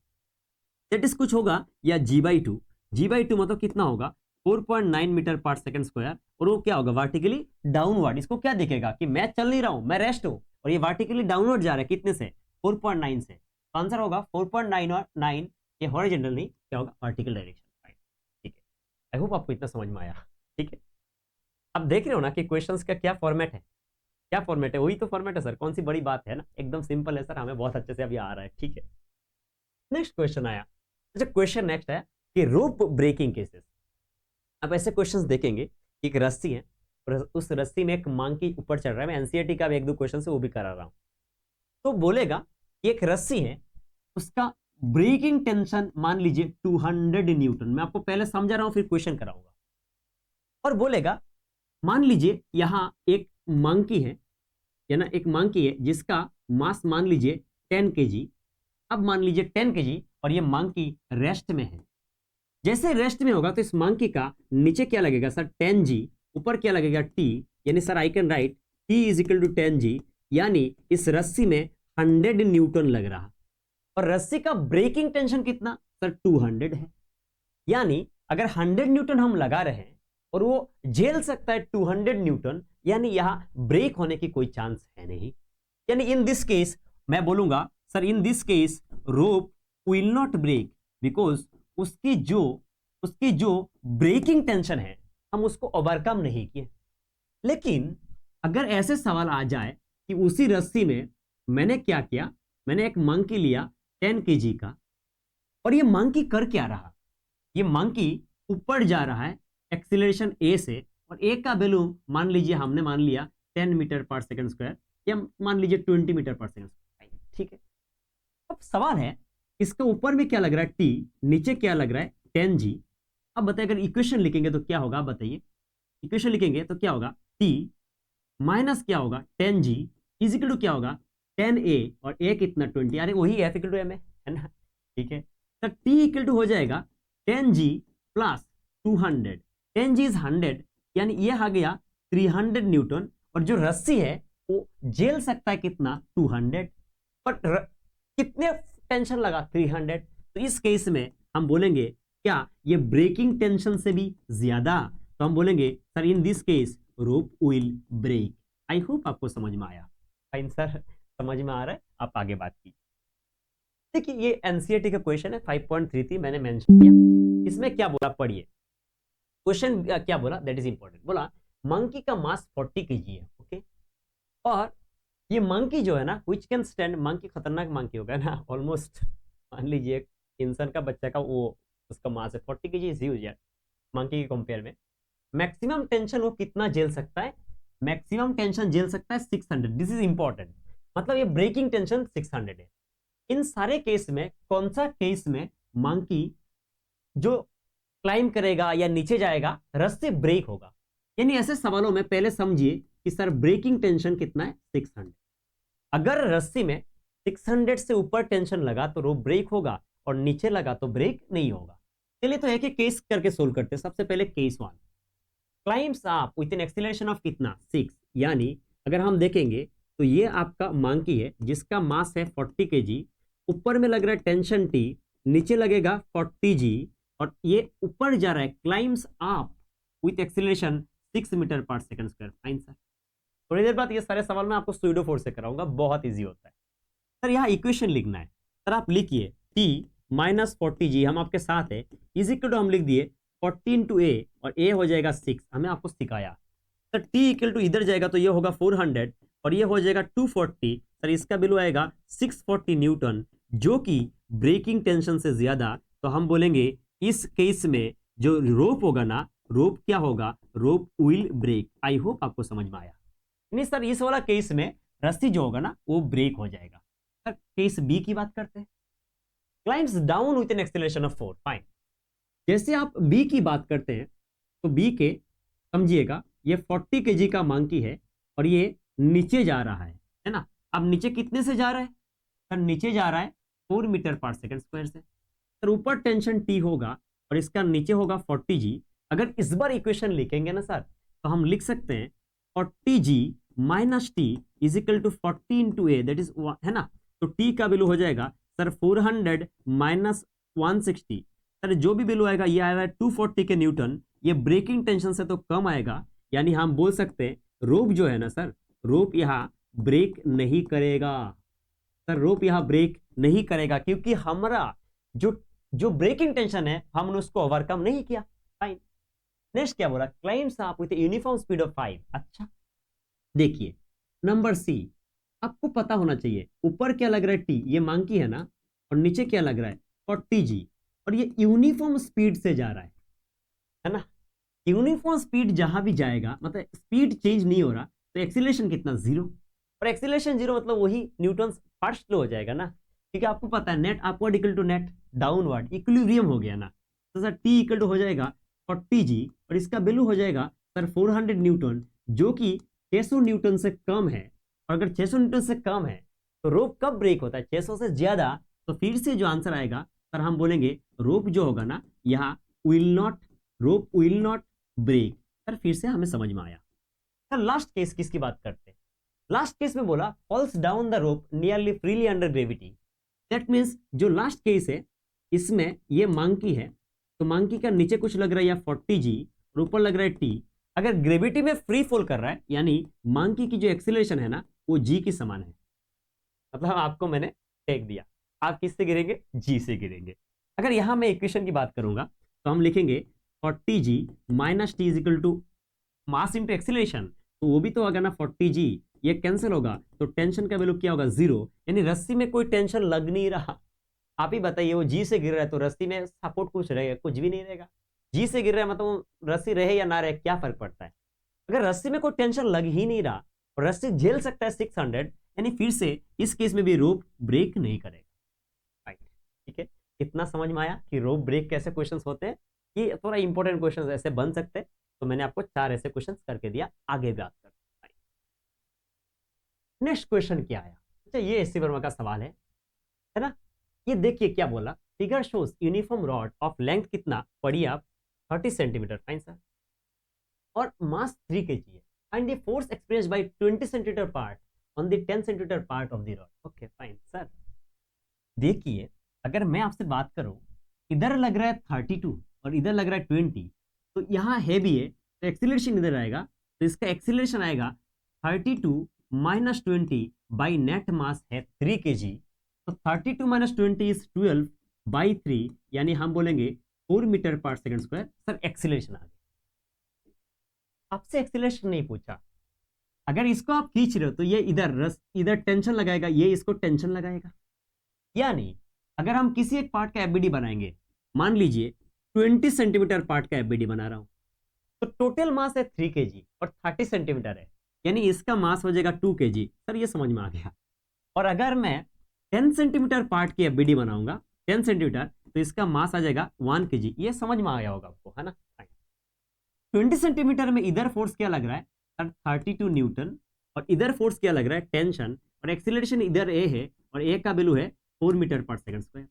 दैट इज कुछ होगा या g/2। g/2 मतलब कितना होगा 4.9 मीटर पर सेकंड स्क्वायर, और वो क्या होगा वर्टिकली डाउनवर्ड। इसको क्या दिखेगा कि मैं चल नहीं रहा हूं, मैं रेस्ट हूं, और ये वर्टिकली डाउनवर्ड जा रहा है, कितने से 4.9 से, तो आंसर होगा 4.9 और 9, ये हॉरिजॉन्टल नहीं, क्या होगा वर्टिकल डायरेक्शन। ठीक है, आई होप आपको इतना समझ में आया। ठीक है, अब देख रहे हो ना कि क्वेश्चंस का क्या फॉर्मेट है, क्या फॉर्मेट है, वही तो फॉर्मेट है सर, कौन सी बड़ी बात है ना, एकदम सिंपल है सर, हमें बहुत अच्छे से अभी आ रहा है। ठीक है, नेक्स्ट क्वेश्चन आया। अच्छा, क्वेश्चन नेक्स्ट है कि रोप ब्रेकिंग केसेस। अब ऐसे क्वेश्चंस देखेंगे कि एक रस्सी है और उस रस्सी में एक मंकी ऊपर चढ़ रहा है, मैं एनसीईआरटी का भी एक दो क्वेश्चन से वो भी करा रहा हूं, तो बोलेगा कि एक रस्सी है, उसका ब्रेकिंग टेंशन मान लीजिए 200 न्यूटन, मैं आपको पहले समझा रहा हूं फिर क्वेश्चन कराऊंगा, और बोलेगा मान लीजिए यहां एक मंकी है, या ना एक मंकी है जिसका मास मान लीजिए 10 kg। अब मान लीजिए 10 kg और ये मंकी रेस्ट में है, जैसे रेस्ट में होगा तो इस मंकी का नीचे क्या लगेगा सर 10g, ऊपर क्या लगेगा t, यानी sir I can write t is equal to 10g, यानी इस रस्सी में 100 न्यूटन लग रहा, और रस्सी का ब्रेकिंग टेंशन कितना सर 200 है, यानी अगर 100 न्यूटन हम लगा रहे हैं और वो झेल सकता है 200 न्यूटन, यानी यहां ब्रेक होने की कोई चांस है नहीं। यानी इन दिस केस मैं बोलूंगा sir in this case rope will not break, because उसकी जो ब्रेकिंग टेंशन है हम उसको ओवरकम नहीं किए। लेकिन अगर ऐसे सवाल आ जाए कि उसी रस्सी में मैंने क्या किया, मैंने एक मंकी लिया 10 kg का, और ये मंकी कर क्या रहा, ये मंकी ऊपर जा रहा है एक्सीलरेशन ए से, और ए का वैल्यू मान लीजिए हमने मान लिया 10 मीटर पर सेकंड स्क्वायर, या मान लीजिए 20 मीटर पर सेकंड स्क्वायर, ठीक है। अब सवाल है इसका ऊपर में क्या लग रहा है टी, नीचे क्या लग रहा है 10g। अब बताइए अगर इक्वेशन लिखेंगे तो क्या होगा, बताइए इक्वेशन लिखेंगे तो क्या होगा, टी माइनस क्या होगा 10g इज इक्वल टू क्या होगा 10a, और a कितना 20, अरे वही f इक्वल टू m है ना, ठीक है। तो t इक्वल टू हो जाएगा 10g प्लस 200, 10g इज 100, यानी ये आ गया 300 न्यूटन, और जो रस्सी है वो झेल सकता है कितना 200, पर कितने टेंशन लगा 300। तो इस केस में हम बोलेंगे क्या ये ब्रेकिंग टेंशन से भी ज्यादा, तो हम बोलेंगे sir in this case rope will break. I hope आपको समझ में आया। फाइन सर, समझ में आ रहा है, आप आगे बात कीजिए। देखिए ये एनसीईआरटी का क्वेश्चन है 5.33 मैंने मेंशन किया, इसमें क्या बोला पढ़िए। क्वेश्चन क्या बोला, दैट इज इंपॉर्टेंट। बोला मंकी का मास 40 kg है, ओके, और ये मंकी जो है ना विच कैन स्टैंड, मंकी खतरनाक मंकी होगा ना, ऑलमोस्ट मान लीजिए इंसान का बच्चा का वो उसका मास है 40 kg, इज ह्यूज यार मंकी के कंपेयर में। मैक्सिमम टेंशन वो कितना झेल सकता है, मैक्सिमम टेंशन झेल सकता है 600, दिस इज इंपॉर्टेंट, मतलब ये ब्रेकिंग टेंशन 600 है। इन सारे केस में कौन सा केस में मंकी जो क्लाइम करेगा या नीचे जाएगा रस्सी ब्रेक होगा, यानी ऐसे सवालों में पहले समझिए कि सर ब्रेकिंग टेंशन कितना है 600। अगर रस्सी में 600 से ऊपर टेंशन लगा तो रोप ब्रेक होगा, और नीचे लगा तो ब्रेक नहीं होगा। चलिए तो एक एक केस करके सोल्व करते हैं। सबसे पहले case 1, climbs up with an acceleration of कितना 6, यानी अगर हम देखेंगे तो ये आपका मंकी है जिसका मास है 40 kg, ऊपर में लग रहा है टेंशन टी, नीचे लगेगा 40g, और ये ऊपर जा रहा है climbs up with acceleration 6 metre per second square. Fine sir, थोड़ी देर बाद ये सारे सवाल मैं आपको स्यूडो फोर्स से कराऊंगा, बहुत इजी होता है। सर यहाँ इक्वेशन लिखना है, सर आप लिखिए t माइनस 40g, हम आपके साथ है, इज इक्वल टू हम लिख दिए 14 टू a, और a हो जाएगा 6, हमें आपको सिखाया। सर t इक्वल टू इधर जाएगा तो ये होगा 400, और ये हो जाएगा 240, सर इसका वैल्यू आएगा 640 न्यूटन, जो कि ब्रेकिंग टेंशन से ज्यादा। तो हम बोलेंगे इस केस में जो रोप होगा ना, रोप क्या होगा, रोप विल ब्रेक। आई होप आपको समझ में आया। नहीं सर इस वाला केस में रस्सी जो होगा ना वो ब्रेक हो जाएगा। सर केस बी की बात करते हैं, climbs down with an acceleration of 4। Fine, जैसे आप बी की बात करते हैं तो बी के समझिएगा ये 40 kg का मंकी है, और ये नीचे जा रहा है ना। अब नीचे कितने से जा रहा है, सर नीचे जा रहा है 4 मीटर पर सेकंड स्क्वायर से। सर ऊपर टेंशन टी होगा और इसका नीचे होगा 40g। अगर इस बार इक्वेशन लिखेंगे ना सर तो हम लिख सकते हैं 40g minus T is equal to 40 into A, that is है ना। तो टी का वैल्यू हो जाएगा सर 400 माइनस 160, सर जो भी वैल्यू आएगा ये आएगा 240 के न्यूटन, ये ब्रेकिंग टेंशन से तो कम आएगा, यानी हम बोल सकते हैं रोप जो है ना सर, रोप यहाँ ब्रेक नहीं करेगा। सर रोप यहाँ ब्रेक नहीं करेगा क्योंकि हमारा जो ब्रेकिंग टेंशन है हमने उसको ओवरकम नहीं किया। फाइन, नेक्स्ट क्या बोला, climbs up with uniform speed of 5। अच्छा देखिए नंबर सी, आपको पता होना चाहिए ऊपर क्या लग रहा है टी, ये मंकी है ना, और नीचे क्या लग रहा है 40g, और ये यूनिफॉर्म स्पीड से जा रहा है ना। यूनिफॉर्म स्पीड जहां भी जाएगा मतलब स्पीड चेंज नहीं हो रहा, तो एक्सीलरेशन कितना 0, और एक्सीलरेशन 0 मतलब वही न्यूटन फर्स्ट लो हो जाएगा ना, क्योंकि आपको पता है net upward equal to net downward, equilibrium हो गया ना। तो सर टी इक्वल टू हो जाएगा 40g, और इसका वैल्यू हो जाएगा सर 400 न्यूटन, जो कि 600 न्यूटन से कम है। और अगर 600 न्यूटन से कम है तो रोप कब ब्रेक होता है, 600 से ज्यादा। तो फिर से जो आंसर आएगा सर हम बोलेंगे रोप जो होगा ना यहाँ रोप विल नॉट ब्रेक। सर फिर से हमें समझ में आया। सर लास्ट केस किसकी बात करते हैं, लास्ट केस में बोला falls down the rope nearly freely under gravity. That means जो लास्ट केस है इसमें ये मंकी है, तो मंकी का नीचे कुछ लग रहा है या 40g और ऊपर लग रहा है टी। अगर ग्रेविटी में फ्री फॉल कर रहा है यानी मंकी की जो एक्सीलरेशन है ना वो जी की समान है, मतलब आपको मैंने फेंक दिया, आप किससे गिरेंगे, जी से गिरेंगे। अगर यहां मैं इक्वेशन की बात करूंगा तो हम लिखेंगे 40g minus T is equal to mass into acceleration, तो वो भी तो होगा ना 40g ये कैंसिल होगा तो टेंशन का वैल्यू क्या होगा 0, यानी रस्सी में कोई टेंशन लग नहीं रहा। आप ही बताइए, वो जी से गिर रहा है तो रस्सी में सपोर्ट कुछ रहेगा? कुछ भी नहीं रहेगा। जी से गिर रहा है मतलब रस्सी रहे या ना रहे क्या फर्क पड़ता है? अगर रस्सी में कोई टेंशन लग ही नहीं रहा और रस्सी झेल सकता है 600, यानी फिर से इस केस में भी रोप ब्रेक नहीं करेगा। राइट, ठीक है। कितना समझ में आया कि रोप ब्रेक कैसे क्वेश्चंस होते हैं? ये थोड़ा इंपॉर्टेंट क्वेश्चंस ऐसे बन सकते हैं, तो मैंने आपको 4 ऐसे क्वेश्चंस करके दिया। आगे बात करते हैं। नेक्स्ट क्वेश्चन क्या आया? अच्छा, ये एससी वर्मा का सवाल है ना? ये देखिए क्या बोला, figure shows uniform rod of length कितना पढ़िए आप 30 सेंटीमीटर, फाइन सर, और मास 3 kg है, and the force experienced bye 20 centimetre part on the 10 centimetre part of the rod. Okay fine sir, देखिए अगर मैं आपसे बात करूं, इधर लग रहा है 32 और इधर लग रहा है 20, तो यहाँ हैवी है तो एक्सीलरेशन इधर आएगा, तो इसका एक्सीलरेशन आएगा 32 माइनस 20 बाई नेट मास है 3 kg, तो 32 माइनस 20 इज 12 बाई 3, यानी हम बोलेंगे 4 metre per second square. Sir acceleration आ गया, आपसे एक्सीलरेशन नहीं पूछा। अगर इसको आप खींच रहे हो तो ये इधर टेंशन लगाएगा, ये इसको टेंशन लगाएगा। यानी अगर हम किसी एक पार्ट का एफबीडी बनाएंगे, मान लीजिए 20 सेंटीमीटर पार्ट का एफबीडी बना रहा हूं, तो टोटल मास है 3 kg और 30 सेंटीमीटर है, यानी इसका मास हो जाएगा 2 kg। सर ये समझ में आ गया। और अगर मैं 10 सेंटीमीटर पार्ट की एफबीडी बनाऊंगा 10 सेंटीमीटर, तो इसका मास आ जाएगा 1 kg। ये समझ में आ गया होगा आपको, है ना? 20 सेंटीमीटर में इधर फोर्स क्या लग रहा है सर? 32 न्यूटन, और इधर फोर्स क्या लग रहा है? टेंशन, और एक्सीलरेशन इधर ए है और ए का वैल्यू है 4 मीटर पर सेकंड स्क्वायर।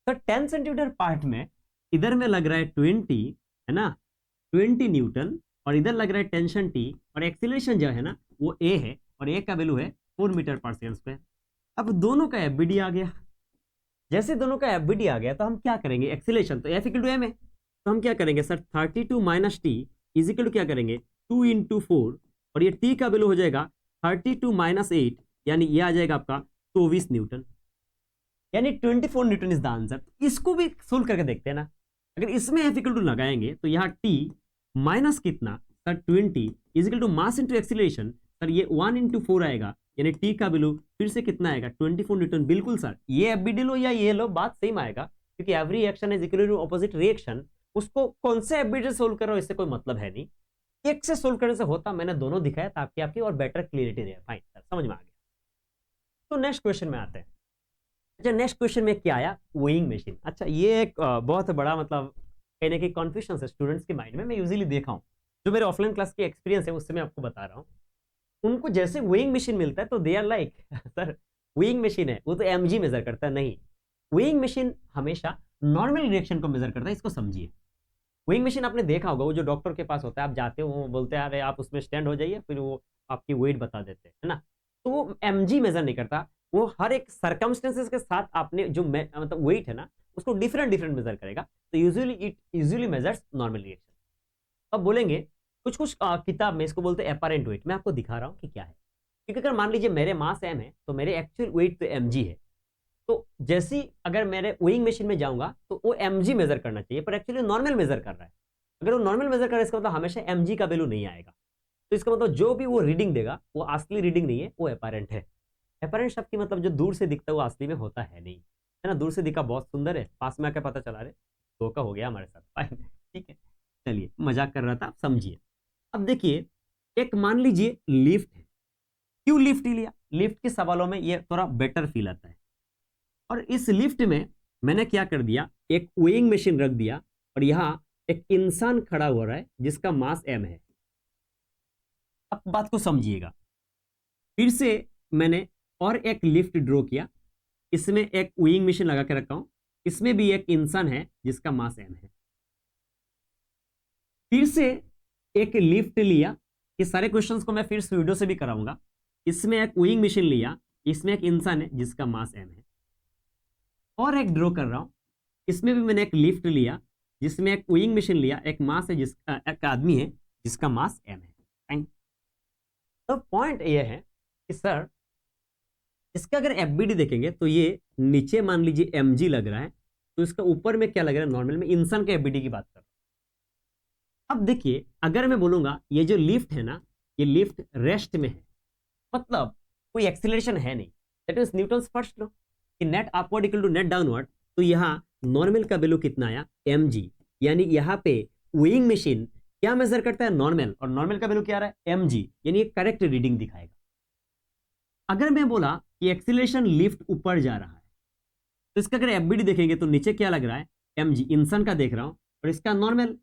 तो 10 सेंटीमीटर पार्ट में इधर में लग रहा है 20, है ना, 20 न्यूटन, और इधर लग रहा है टेंशन टी, और एक्सीलरेशन जो है ना वो ए है और ए का वैल्यू है 4 मीटर पर सेकंड स्क्वायर। अब दोनों का एफबीडी आ गया। जैसे दोनों का एफबीडी आ गया तो हम क्या करेंगे? एक्सीलरेशन तो एफ इक्वल टू एम है, तो हम क्या करेंगे sir? 32 minus T is equal to क्या करेंगे? 2 इंटू 4, और ये टी का वैल्यू हो जाएगा 32 माइनस 8, यानी ये आ जाएगा आपका 24 न्यूटन, यानी 24 न्यूटन इज द आंसर। इसको भी सोल्व करके देखते हैं ना। अगर इसमें एफ इक्वल टू लगाएंगे तो यहाँ टी माइनस कितना sir? 20 is equal to mass into acceleration, sir ये 1 इंटू 4 आएगा, यानी टी का वैल्यू फिर से कितना आएगा? 24 न्यूटन। बिल्कुल सर, ये एफबीडी लो या ये लो, बात सेम आएगा, क्योंकि every action is equal to opposite reaction. उसको कौन से एफबीडी से सोल्व कर रहा हो इससे कोई मतलब है नहीं, एक से सोल्व करने से होता। मैंने दोनों दिखाया ताकि आपकी और बेटर क्लियरिटी रहे। फाइन सर, समझ में आ गया। तो नेक्स्ट क्वेश्चन में आते हैं। अच्छा, नेक्स्ट क्वेश्चन में क्या आया? Weighing machine. अच्छा, ये एक बहुत बड़ा मतलब कहने की कॉन्फ्यूजन है स्टूडेंट्स के माइंड में। मैं यूजुअली देखा हूँ, जो मेरे ऑफलाइन क्लास की एक्सपीरियंस है उससे मैं आपको बता रहा हूँ। उनको जैसे वेइंग मशीन मिलता है तो they are like sir weighing machine है वो तो एमजी मेजर करता है। नहीं, वेइंग मशीन हमेशा नॉर्मल रिएक्शन को मेजर करता है, इसको समझिए। वेइंग मशीन आपने देखा होगा, वो जो डॉक्टर के पास होता है, आप जाते हो वो बोलते हैं अरे आप उसमें स्टैंड हो जाइए, फिर वो आपकी वेट बता देते हैं, है ना? तो वो एमजी मेजर नहीं करता, वो हर एक सर्कमस्टेंसेस के साथ आपने जो मतलब वेट है ना उसको डिफरेंट डिफरेंट मेजर करेगा। तो यूजुअली मेजर्स नॉर्मल रिएक्शन। अब बोलेंगे कुछ कुछ किताब में इसको बोलते हैं एपारेंट वेट। मैं आपको दिखा रहा हूँ कि क्या है। क्योंकि अगर मान लीजिए मेरे मास एम है तो मेरे एक्चुअल वेट तो एमजी है, तो जैसी अगर मेरे वेइंग मशीन में जाऊंगा तो वो एमजी मेजर करना चाहिए, पर एक्चुअली नॉर्मल मेजर कर रहा है। अगर वो नॉर्मल मेजर कर रहा है इसका मतलब हमेशा एमजी का वैल्यू नहीं आएगा। तो इसका मतलब जो भी वो रीडिंग देगा वो असली रीडिंग नहीं है, वो एपारेंट है। एपारेंट शब्द की मतलब जो दूर से दिखता है वो असली में होता है नहीं, है ना? दूर से दिखा बहुत सुंदर है, पास में आकर पता चला रहे धोखा हो गया हमारे साथ। ठीक है, चलिए मजाक कर रहा था, आप समझिए। अब देखिए, एक मान लीजिए लिफ्ट है। क्यों लिफ्ट लिया? लिफ्ट के सवालों में ये थोड़ा बेटर फील आता है। और इस लिफ्ट में मैंने क्या कर दिया, एक वेइंग मशीन रख दिया और यहां एक इंसान खड़ा हो रहा है जिसका मास एम है। अब बात को समझिएगा, फिर से मैंने और एक लिफ्ट ड्रॉ किया, इसमें एक वेइंग मशीन लगा के रखा हूं, इसमें भी एक इंसान है जिसका मास एम है। फिर से एक लिफ्ट लिया, ये सारे क्वेश्चंस को मैं फिर से वीडियो से भी कराऊंगा। इसमें एक वेइंग मशीन लिया, इसमें एक इंसान है जिसका मास एम है। और एक ड्रॉ कर रहा हूं, इसमें भी मैंने एक लिफ्ट लिया जिसमें एक वेइंग मशीन लिया, एक मास है जिसका एक आदमी है जिसका मास एम है। तो पॉइंट ये है कि सर इसका अगर एफबीडी देखेंगे तो ये नीचे मान लीजिए एमजी लग रहा है, तो इसका ऊपर में क्या लग रहा है? नॉर्मल में इंसान के एफबीडी की बात कर रहा हूं। अब देखिए, अगर मैं बोलूंगा ये जो लिफ्ट है ना, ये लिफ्ट रेस्ट में है, मतलब कोई एक्सीलरेशन है नहीं। That means Newton's first law कि net upward equal to net downward. तो यहाँ नॉर्मल का वैल्यू कितना आया, mg, यानी यहाँ पे वेइंग मशीन क्या मेजर करता है, नॉर्मल, और नॉर्मल का वैल्यू क्या आ रहा है, mg, यानी एक करेक्ट रीडिंग दिखाएगा। अगर मैं बोला कि एक्सीलरेशन लिफ्ट ऊपर जा रहा है, तो इसका अगर एफबीडी देखेंगे तो नीचे क्या लग रहा है, mg, इंसान का देख रहा हूं, और इसका नॉर्मल।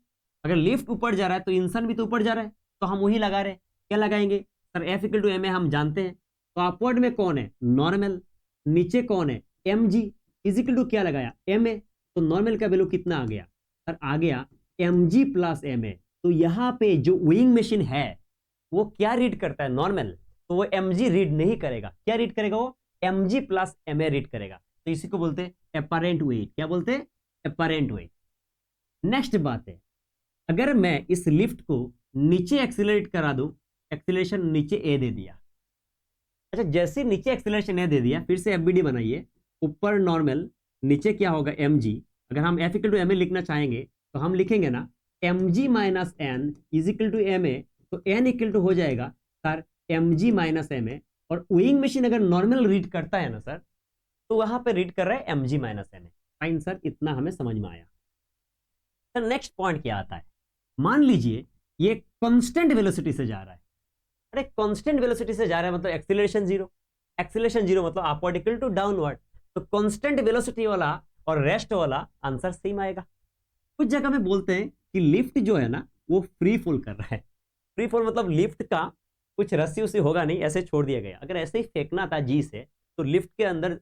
अगर लिफ्ट ऊपर जा रहा है तो इंसान भी तो ऊपर जा रहा है, तो हम वही लगा रहे हैं। क्या लगाएंगे sir, F equal to M A हम जानते हैं, तो अपवर्ड में कौन है, नॉर्मल, नीचे कौन है, mg, इज इक्वल टू क्या लगाया, ma, तो नॉर्मल का वैल्यू कितना आ गया सर, आ गया mg प्लस ma। तो यहाँ पे जो वेइंग मशीन है वो क्या रीड करता है, नॉर्मल, तो वो mg रीड नहीं करेगा, क्या रीड करेगा, वो mg प्लस ma रीड करेगा। तो इसी को बोलते हैं अपरेंट वेट। क्या बोलते हैं, अपरेंट वेट। नेक्स्ट बात है, अगर मैं इस लिफ्ट को नीचे एक्सीलरेट करा दूं, एक्सीलरेशन नीचे ए दे दिया, अच्छा जैसे नीचे एक्सीलरेशन ए दे दिया, फिर से एफबीडी बनाइए, ऊपर नॉर्मल, नीचे क्या होगा, mg। अगर हम F equal to M A लिखना चाहेंगे तो हम लिखेंगे ना mg minus N is equal to M A, तो एन इक्वल टू हो जाएगा sir mg minus M A. और वेइंग मशीन अगर नॉर्मल रीड करता है ना सर, तो वहां पे रीड कर रहा है mg minus M A. Fine sir, इतना हमें समझ में आया। सर नेक्स्ट पॉइंट क्या आता है, मान लीजिए ये कांस्टेंट वेलोसिटी से जा रहा है। अरे कांस्टेंट वेलोसिटी से जा रहा है मतलब एक्सीलरेशन जीरो, एक्सीलरेशन जीरो मतलब अपवर्ड इक्वल टू डाउनवर्ड। तो कांस्टेंट वेलोसिटी वाला और रेस्ट वाला आंसर सेम आएगा। कुछ जगह में बोलते हैं कि लिफ्ट जो है ना वो फ्री फॉल कर रहा है। फ्री फॉल मतलब लिफ्ट का कुछ रस्सी उसी होगा नहीं, ऐसे छोड़ दिया गया। अगर ऐसे ही फेंकना था जी से, तो लिफ्ट के अंदर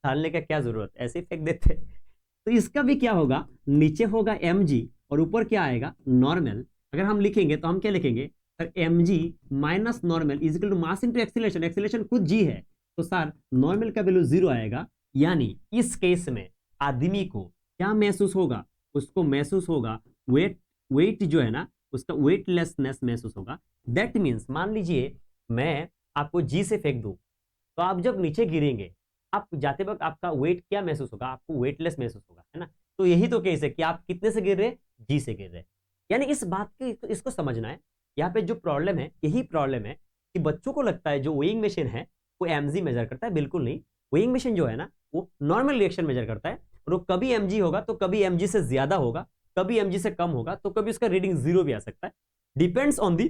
डालने का क्या जरूरत, ऐसे ही फेंक देते। तो इसका भी क्या होगा, नीचे होगा mg और ऊपर क्या आएगा, नॉर्मल। अगर हम लिखेंगे तो हम क्या लिखेंगे sir, mg minus normal is equal to mass into acceleration, acceleration खुद g है, तो सर नॉर्मल का वैल्यू 0 आएगा। यानी इस केस में आदमी को क्या महसूस होगा, उसको महसूस होगा वेट जो है ना उसका वेटलेसनेस महसूस होगा। दैट मीन्स मान लीजिए मैं आपको जी से फेंक दूं, तो आप जब नीचे गिरेंगे, आप जाते वक्त आपका वेट क्या महसूस होगा, आपको वेटलेस महसूस होगा, है ना। तो यही तो केस है कि आप कितने से गिर रहे, जी से गिर रहे। यानी इस बात की तो इसको समझना है। यहाँ पे जो प्रॉब्लम है, यही प्रॉब्लम है कि बच्चों को लगता है जो वेइंग मशीन है वो mg मेजर करता है। बिल्कुल नहीं, वेइंग मशीन जो है ना वो नॉर्मल रिएक्शन मेजर करता है, और वो कभी mg होगा तो कभी mg से ज्यादा होगा, कभी mg से कम होगा, तो कभी उसका रीडिंग 0 भी आ सकता है, डिपेंड्स ऑन दी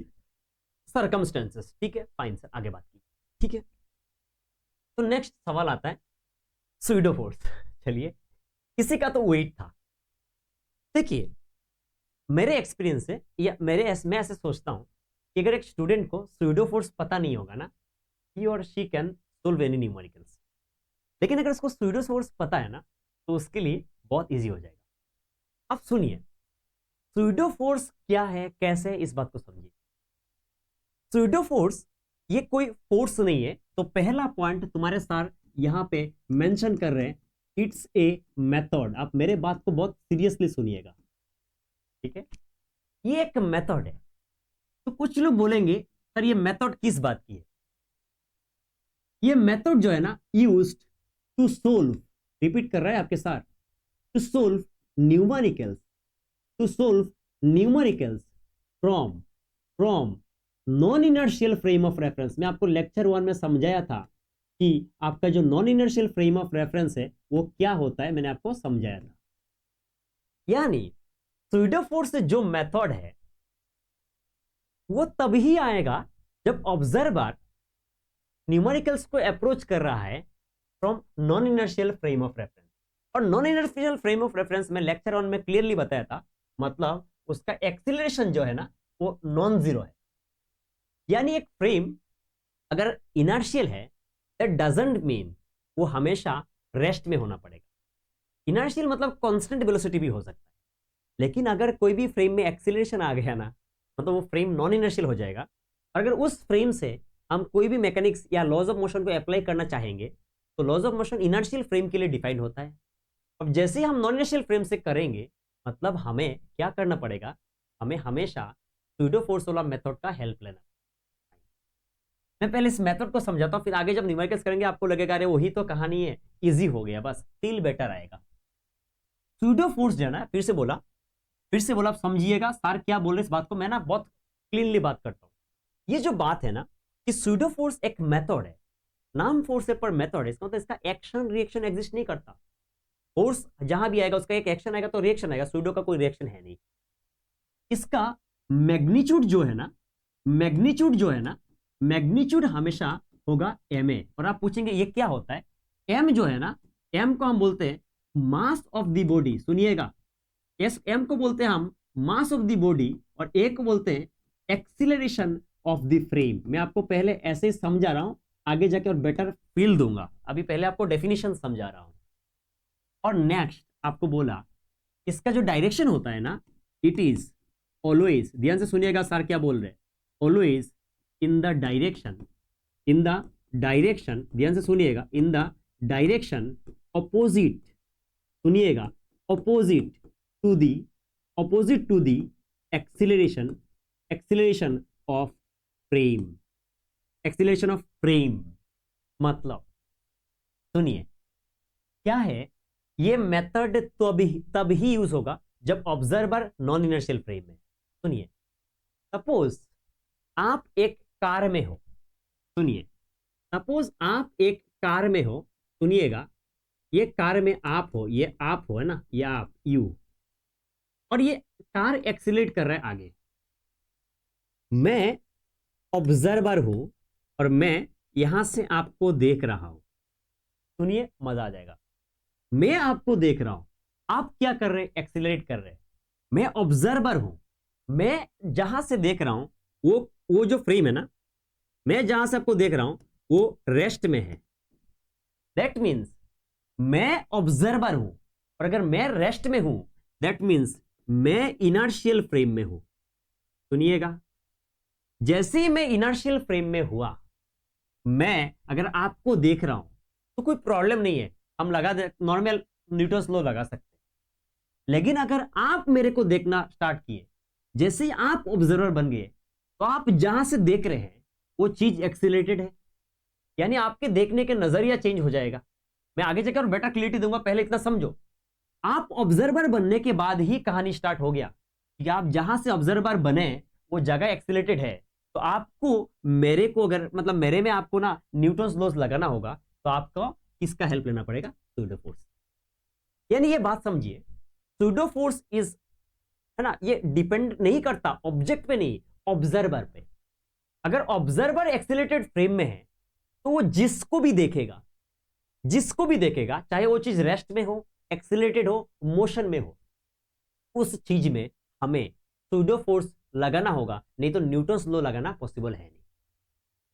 सर्कमस्टेंसेस। ठीक है, फाइन सर, आगे बात की। ठीक है, तो नेक्स्ट सवाल आता है स्यूडो फोर्स। चलिए, किसी का तो वेट था। देखिए मेरे एक्सपीरियंस से या मैं ऐसे सोचता हूं कि अगर एक स्टूडेंट को स्यूडो फोर्स पता नहीं होगा ना, ही और she can solve any numericals. लेकिन अगर उसको स्यूडो फोर्स पता है ना, तो उसके लिए बहुत इजी हो जाएगा। अब सुनिए, स्यूडो फोर्स क्या है, कैसे है, इस बात को समझिए। स्यूडो फोर्स ये कोई फोर्स नहीं है। तो पहला पॉइंट तुम्हारे सर यहां पे मेंशन कर रहे हैं, इट्स ए मेथड। आप मेरे बात को बहुत सीरियसली सुनिएगा, ठीक है। ये एक मेथड है। तो कुछ लोग बोलेंगे सर ये मेथड किस बात की है। ये मेथड जो है ना यूज्ड टू सोल्व, रिपीट कर रहा है आपके साथ, to solve numericals, to solve numericals from non inertial frame of reference. मैं आपको लेक्चर 1 में समझाया था कि आपका जो non inertial frame of reference है वो क्या होता है, मैंने आपको समझाया था। यानी स्यूडो फोर्स जो मेथड है वो तभी आएगा जब ऑब्जर्वर न्यूमेरिकल्स को अप्रोच कर रहा है from non inertial frame of reference. और non inertial frame of reference में लेक्चर 1 में क्लियरली बताया था, मतलब उसका एक्सीलरेशन जो है ना वो नॉन जीरो है। यानी एक फ्रेम अगर इनर्शियल है दैट डजंट मीन वो हमेशा रेस्ट में होना पड़ेगा। इनर्शियल मतलब कांस्टेंट वेलोसिटी भी हो सकता है, लेकिन अगर कोई भी फ्रेम में एक्सीलरेशन आ गया ना, मतलब वो फ्रेम नॉन इनर्शियल हो जाएगा। और अगर उस फ्रेम से हम कोई भी मैकेनिक्स या लॉज ऑफ मोशन को अप्लाई करना चाहेंगे, तो laws of motion inertial frame के लिए डिफाइंड होता है। अब जैसे ही हम नॉन इनर्शियल फ्रेम से करेंगे, मतलब हमें क्या करना पड़ेगा, हमें हमेशा स्यूडो फोर्स वाला मेथड का हेल्प लेना। मैं पहले इस मेथड को समझाता हूं, फिर आगे जब न्यूमेरिकल्स करेंगे आपको लगेगा अरे वही तो कहानी है, इजी हो गया, बस फील बेटर आएगा। स्यूडो फोर्स जो है ना, फिर से बोला, आप समझिएगा सर क्या बोल रहे इस बात को। मैं ना बहुत क्लीनली बात करता हूं। ये जो बात है ना कि कि सूडो फोर्स एक मेथड है, नाम फोर्स है पर मेथड है, इसका मतलब इसका एक्शन रिएक्शन एग्जिस्ट नहीं करता। फोर्स जहां भी आएगा उसका एक एक्शन आएगा तो रिएक्शन आएगा, सूडो का कोई रिएक्शन है नहीं। इसका मैग्नीट्यूड जो है ना, मैग्नीट्यूड हमेशा होगा ma। और आप पूछेंगे ये क्या होता है? m जो है ना, m को हम बोलते हैं मास ऑफ द बॉडी। सुनिएगा, m को बोलते हैं हम मास ऑफ द बॉडी, और a को बोलते हैं एक्सीलरेशन ऑफ द फ्रेम। मैं आपको पहले ऐसे ही समझा रहा हूं, आगे जाके और बेटर फील दूंगा, अभी पहले आपको डेफिनेशन समझा रहा हूं। और नेक्स्ट आपको बोला इसका जो डायरेक्शन होता है ना, इट इज ऑलवेज, ध्यान से सुनिएगा सर क्या बोल रहे हैं, ऑलवेज इन द डायरेक्शन, ध्यान से सुनिएगा, इन द डायरेक्शन ऑपोजिट, सुनिएगा, opposite to the acceleration of frame. मतलब सुनिए क्या है, ये मेथड तब ही यूज होगा जब ऑब्जर्वर नॉन इनर्शियल फ्रेम में। सुनिए, सपोज आप एक कार में हो, सुनिएगा, ये कार में आप हो, ये आप हो है ना, ये आप, यू, और ये कार एक्सीलरेट कर रहा है आगे। मैं ऑब्जर्वर हूं और मैं यहां से आपको देख रहा हूं। सुनिए, मजा आ जाएगा। मैं आपको देख रहा हूं, आप क्या कर रहे हैं? एक्सीलरेट कर रहे हैं। मैं ऑब्जर्वर हूं, मैं जहां से देख रहा हूं वो जो फ्रेम है ना, मैं जहां से आपको देख रहा हूं वो रेस्ट में है। दैट मीन्स मैं ऑब्जर्वर हूं, और अगर मैं रेस्ट में हूं दैट मीन्स मैं इनर्शियल फ्रेम में हूं। सुनिएगा, जैसे ही मैं इनर्शियल फ्रेम में हुआ, मैं अगर आपको देख रहा हूं तो कोई प्रॉब्लम नहीं है, हम लगा दे, नॉर्मल न्यूटन्स लॉ लगा सकते हैं। लेकिन अगर आप मेरे को देखना स्टार्ट किए, जैसे ही आप ऑब्जर्वर बन गए, तो आप जहां से देख रहे हैं वो चीज एक्सीलरेटेड है, यानी आपके देखने के नजरिया चेंज हो जाएगा। मैं आगे जाकर बेटर क्लियरिटी दूंगा, पहले इतना समझो। आप ऑब्जर्वर बनने के बाद ही कहानी स्टार्ट हो गया कि आप जहां से ऑब्जर्वर बने वो जगह एक्सीलरेटेड है, तो आपको मेरे को अगर मतलब मेरे में आपको ना न्यूटन्स लॉज लगाना होगा, तो आपको किसका हेल्प लेना पड़ेगा? Pseudo force. यानी ये बात समझिए, सूडो फोर्स इज, है ना, ये डिपेंड नहीं करता ऑब्जेक्ट पे, नहीं, ऑब्जर्वर पे। अगर ऑब्जर्वर एक्सीलरेटेड फ्रेम में है तो वो जिसको भी देखेगा, चाहे वो चीज रेस्ट में हो, एक्सीलरेटेड हो, मोशन में हो, उस चीज में हमें सूडो फोर्स लगाना होगा, नहीं तो न्यूटन्स लॉ लगाना पॉसिबल है नहीं।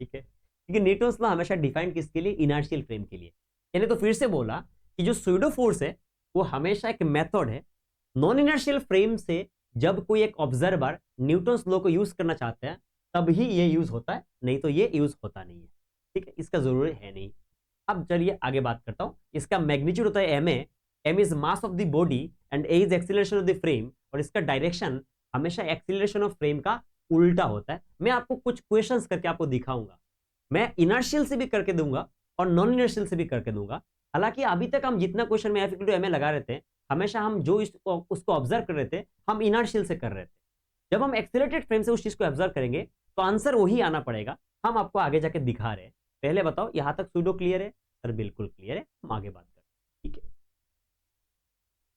ठीक है, क्योंकि न्यूटन्स लॉ हमेशा डिफाइन किसके लिए? इनर्शियल फ्रेम के लिए। यानी तो फिर से बोला कि जो सूडो फोर्स है वो हमेशा एक मेथड है नॉन इनर्शियल फ्रेम से। जब कोई एक ऑब्जर्वर न्यूटन्स लॉ को यूज करना चाहता है तब ही ये यूज होता है, नहीं तो ये यूज होता नहीं है। ठीक है, इसका जरूरी है नहीं। अब चलिए आगे बात करता हूं। इसका मैग्नीट्यूड होता है ma, m is mass of the body and a is acceleration of the frame, और इसका डायरेक्शन हमेशा एक्सीलरेशन ऑफ फ्रेम का उल्टा होता है। मैं आपको कुछ क्वेश्चंस करके आपको दिखाऊंगा, मैं इनर्शियल से भी करके दूंगा और नॉन इनर्शियल से भी करके दूंगा। हालांकि अभी तक हम जितना क्वेश्चन में F=ma लगा रहे थे, हमेशा हम जो उसको ऑब्जर्व कर रहे थे हम इनर्शियल से कर रहे थे। जब हम एक्सीलरेटेड फ्रेम से उस चीज को ऑब्जर्व करेंगे तो आंसर वही आना पड़ेगा। हम आपको आगे जाके दिखा रहे हैं। पहले बताओ यहां तक सूडो क्लियर है? सर बिल्कुल क्लियर है, हम आगे बात करते हैं। ठीक है,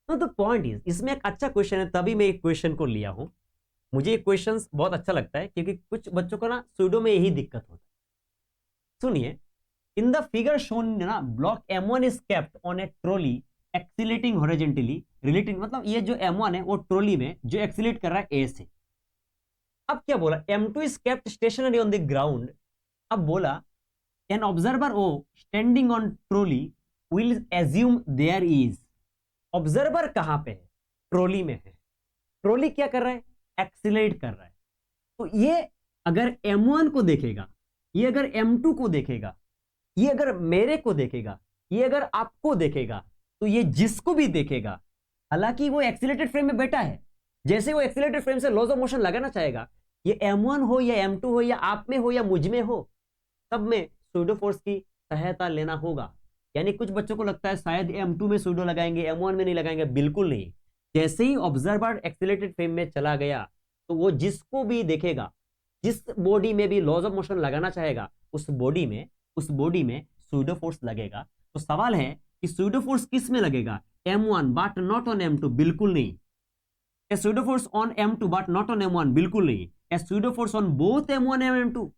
तो द पॉइंट इज, इसमें एक अच्छा क्वेश्चन है तभी मैं एक क्वेश्चन को लिया हूं। मुझे ये क्वेश्चन बहुत अच्छा लगता है क्योंकि कुछ बच्चों को ना सूडो में यही दिक्कत होता है। सुनिए, इन द फिगर शोन ना, block M1 is kept on a trolley accelerating horizontally relating, मतलब ये जो M1 है वो ट्रॉली में जो एक्सीलेट कर रहा है A से। अब क्या बोला? M2 is kept stationary on the ground. अब बोला an observer O standing on trolley will assume there is. Observer कहां पे है? ट्रॉली में है। ट्रॉली क्या कर रहा है? एक्सीलरेट कर रहा है। तो ये अगर M1 को देखेगा, ये अगर M2 को देखेगा, ये अगर मेरे को देखेगा, ये अगर आपको देखेगा, तो ये जिसको भी देखेगा, हालांकि वो एक्सीलरेटेड फ्रेम में बैठा है, जैसे वो एक्सीलरेटेड फ्रेम से लॉज ऑफ मोशन लगाना चाहेगा, ये M1 हो या M2 हो या आप में हो या मुझ में हो, सब में सूडो फोर्स की सहायता लेना होगा। यानी कुछ बच्चों को लगता है शायद M2 में सूडो लगाएंगे, M1 में नहीं लगाएंगे। बिल्कुल नहीं। जैसे ही ऑब्जर्वर एक्सीलरेटेड फ्रेम में चला गया तो वो जिसको भी देखेगा जिस बॉडी में भी लॉज ऑफ मोशन लगाना चाहेगा उस बॉडी में सूडो फोर्स लगेगा। तो सवाल है कि सूडो फोर्स किस में लगेगा, M1 but not on M2, बिल्कुल नहीं। A pseudo force on M2 but not on M1, बिल्कुल नहीं। A pseudo force on both M1 and M2,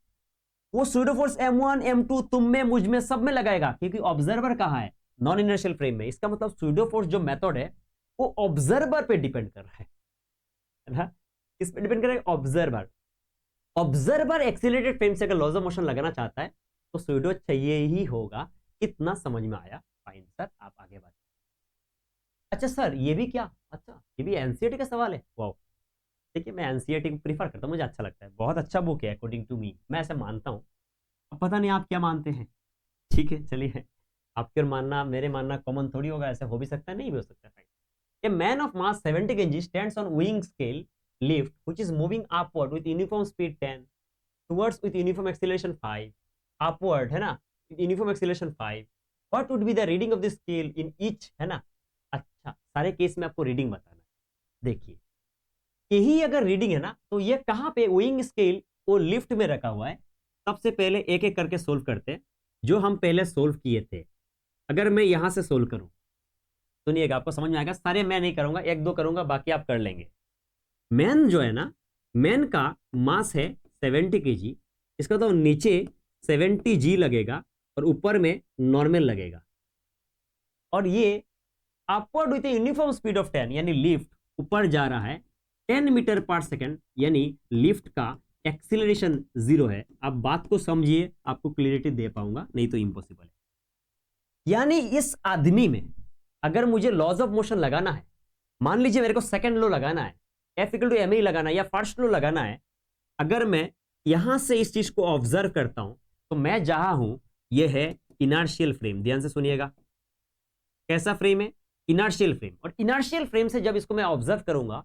वो सूडो फोर्स M1 M2 तुम में, मुझ में, सब में लगाएगा, क्योंकि ऑब्जर्वर कहां है, नॉन इनर्शियल फ्रेम में। इसका मतलब सूडो फोर्स जो मेथड है वो ऑब्जर्वर पे डिपेंड कर रहा है ना, किस पे डिपेंड करेगा, ऑब्जर्वर। ऑब्जर्वर एक्सीलरेटेड फ्रेम से अगर लॉज ऑफ मोशन लगाना चाहता है तो सूडो चाहिए ही होगा। कितना समझ में आया? फाइन सर, आप आगे बढ़िए। अच्छा सर ये भी क्या, अच्छा ये भी एनसीईआरटी का सवाल है, वाओ। देखिए मैं एनसीईआरटी को प्रीफर करता हूँ, मुझे अच्छा लगता है, बहुत अच्छा बुक है अकॉर्डिंग टू मी, मैं ऐसा मानता हूँ। अब पता नहीं आप क्या मानते हैं, ठीक है चलिए, आपके और मानना मेरे मानना कॉमन थोड़ी होगा, ऐसा हो भी सकता है नहीं भी हो सकता है। A man of mass 70 kg stands on weighing scale lift which is moving upward with uniform speed 10 towards with uniform acceleration 5 upward, है ना, with uniform acceleration 5. What would be the reading of the scale in each, है ना। अच्छा सारे case में आपको reading बताना है। देखिए यही अगर रीडिंग है ना तो ये कहाँ पे वेइंग स्केल वो लिफ्ट में रखा हुआ है। सबसे पहले एक एक करके सोल्व करते हैं जो हम पहले सोल्व किए थे। अगर मैं यहां से सोल्व करूं, सुनिएगा आपको समझ में आएगा, सारे मैं नहीं करूंगा, एक दो करूंगा, बाकी आप कर लेंगे। मैन जो है ना, मैन का मास है 70 kg, इसका तो नीचे 70 g लगेगा और ऊपर में नॉर्मल लगेगा, और ये upward with uniform speed of 10, यानी लिफ्ट ऊपर जा रहा है 10 मीटर पर सेकेंड, यानी लिफ्ट का एक्सीलरेशन 0 है। आप बात को समझिए, आपको क्लियरिटी दे पाऊंगा, नहीं तो इम्पॉसिबल है। यानी इस आदमी में अगर मुझे लॉज ऑफ मोशन लगाना है, मान लीजिए मेरे को सेकंड लो लगाना है, F इक्वल टू ma लगाना है, या फर्स्ट लो लगाना है, अगर मैं यहां से इस चीज को ऑब्जर्व करता हूं तो मैं जहां हूं यह है इनर्शियल फ्रेम। ध्यान से सुनिएगा, कैसा फ्रेम है, इनर्शियल फ्रेम। और इनर्शियल फ्रेम से जब इसको मैं ऑब्जर्व करूंगा,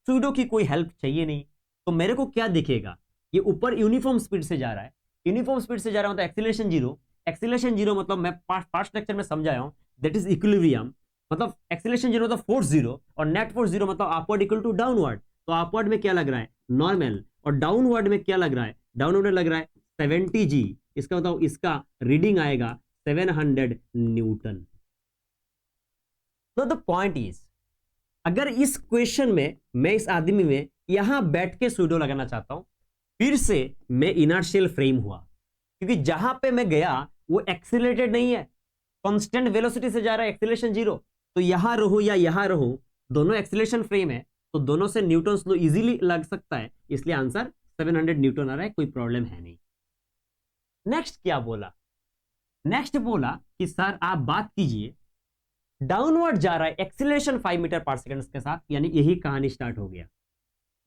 सूडो की कोई हेल्प चाहिए नहीं, तो मेरे को क्या दिखेगा, ये ऊपर यूनिफॉर्म स्पीड से जा रहा है, यूनिफॉर्म स्पीड से जा रहा हूं तो एक्सीलरेशन 0, एक्सीलरेशन 0 मतलब मैं फर्स्ट लेक्चर में समझाया हूं, दैट इज इक्विलिब्रियम, मतलब एक्सीलरेशन 0 मतलब फोर्स 0 और नेट फोर्स 0 मतलब अपवर्ड इक्वल टू डाउनवर्ड। तो अपवर्ड में क्या लग रहा है, नॉर्मल, और डाउनवर्ड में क्या लग रहा है, डाउनवर्ड में लग रहा है 70 g। इसका मतलब इसका रीडिंग आएगा 700 न्यूटन। तो द पॉइंट इज, अगर इस क्वेश्चन में मैं इस आदमी में यहां बैठ के सूडो लगाना चाहता हूं, फिर से मैं इनर्शियल फ्रेम हुआ, क्योंकि जहां पे मैं गया वो एक्सीलरेटेड नहीं है, कांस्टेंट वेलोसिटी से जा रहा है, एक्सीलरेशन 0। तो यहां रहूं या यहां रहूं, दोनों एक्सीलरेशन फ्रेम है, तो दोनों से न्यूटन लो इजीली लग सकता है, इसलिए आंसर 700 न्यूटन आ रहा है, कोई प्रॉब्लम है नहीं। नेक्स्ट क्या बोला, नेक्स्ट बोला कि सर आप बात कीजिए, डाउनवर्ड जा रहा है एक्सीलरेशन 5 मीटर पर सेकंड के साथ, यानी यही कहानी स्टार्ट हो गया।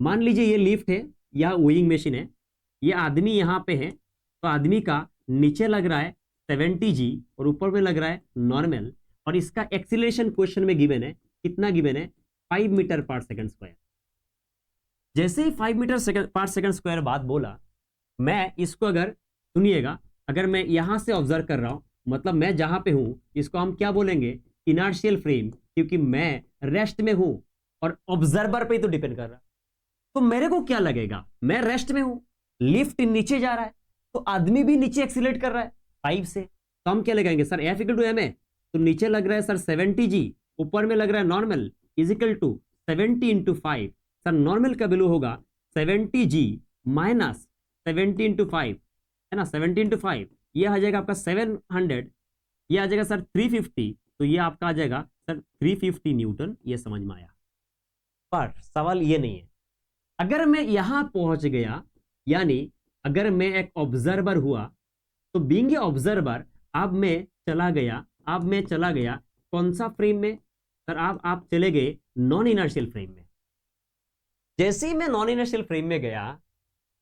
मान लीजिए ये लिफ्ट है या वेइंग मशीन है, ये आदमी यहां पे है, तो आदमी का नीचे लग रहा है 70 g और ऊपर में लग रहा है नॉर्मल, और इसका एक्सीलरेशन क्वेश्चन में गिवन है, कितना गिवन है, 5 मीटर पर सेकंड स्क्वायर। जैसे ही 5 मीटर पर सेकंड स्क्वायर बात बोला, मैं इसको अगर सुनिएगा, अगर मैं यहां से ऑब्जर्व कर रहा हूं, मतलब मैं जहां पे हूं इसको हम क्या बोलेंगे, इनर्शियल फ्रेम, क्योंकि मैं रेस्ट में हूं और ऑब्जर्वर पे ही तो डिपेंड कर रहा है। तो मेरे को क्या लगेगा, मैं रेस्ट में हूं, लिफ्ट नीचे जा रहा है, तो आदमी भी नीचे एक्सीलरेट कर रहा है 5 से, तो हम क्या लगाएंगे sir, F equal to ma, तो नीचे लग रहा है सर 70 g, ऊपर में लग रहा है normal, is equal to 70 into 5। Sir normal का वैल्यू होगा 70 g माइनस 70 इंटू 5, है ना, 70 इंटू 5 ये आ जाएगा आपका 700, ये आ जाएगा सर 350, तो ये आपका आ जाएगा सर 350 न्यूटन। ये समझ में आया। पर सवाल ये नहीं है, अगर मैं यहां पहुंच गया, यानी अगर मैं एक ऑब्जर्वर हुआ, तो बीइंग ए ऑब्जर्वर अब मैं चला गया कौन सा फ्रेम में सर, आप चले गए नॉन इनर्शियल फ्रेम में। जैसे ही मैं नॉन इनर्शियल फ्रेम में गया,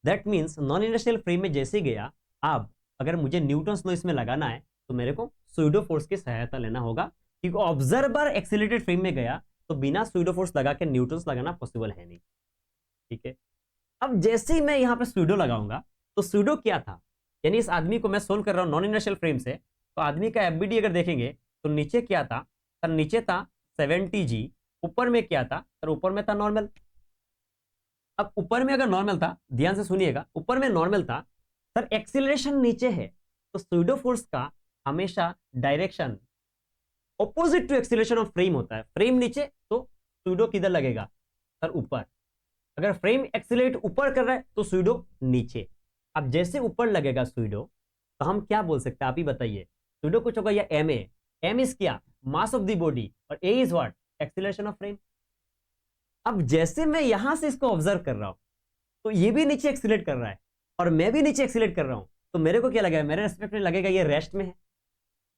that means non inertial frame में जैसे गया, अब अगर मुझे न्यूटन्स लॉ इसमें लगाना है तो मेरे को सूडो फोर्स की सहायता लेना होगा, क्योंकि ऑब्जर्वर एक्सीलरेटेड फ्रेम में गया तो बिना सूडो फोर्स लगा के न्यूटन्स लगाना पॉसिबल है नहीं, ठीक है। अब जैसे ही मैं यहां पे सूडो लगाऊंगा, तो सूडो क्या था, यानी इस आदमी को मैं सोल्व कर रहा हूं नॉन इनर्शियल फ्रेम से, तो आदमी का एफबीडी अगर देखेंगे तो नीचे क्या था सर, नीचे था 70 g, ऊपर में क्या था सर, ऊपर में था नॉर्मल। अब ऊपर में अगर नॉर्मल था, ध्यान से सुनिएगा, ऊपर में नॉर्मल था सर, एक्सीलरेशन नीचे है, तो सूडो फोर्स का हमेशा direction opposite to acceleration of frame होता है। फ्रेम नीचे तो सूडो किधर लगेगा सर, ऊपर। अगर फ्रेम एक्सीलरेट ऊपर कर रहा है तो सूडो नीचे। अब जैसे ऊपर लगेगा सूडो, तो हम क्या बोल सकते हैं, आप ही बताइए। सूडो कुछ होगा या एम ए, एम इज क्या, मास ऑफ द बॉडी, और A is what, acceleration of frame. अब जैसे मैं यहां से इसको ऑब्जर्व कर रहा हूं, तो ये भी नीचे एक्सीलरेट कर रहा है और मैं भी नीचे एक्सीलरेट कर रहा हूं, तो मेरे को क्या लगेगा, मेरे रेस्पेक्ट में लगेगा ये रेस्ट में है।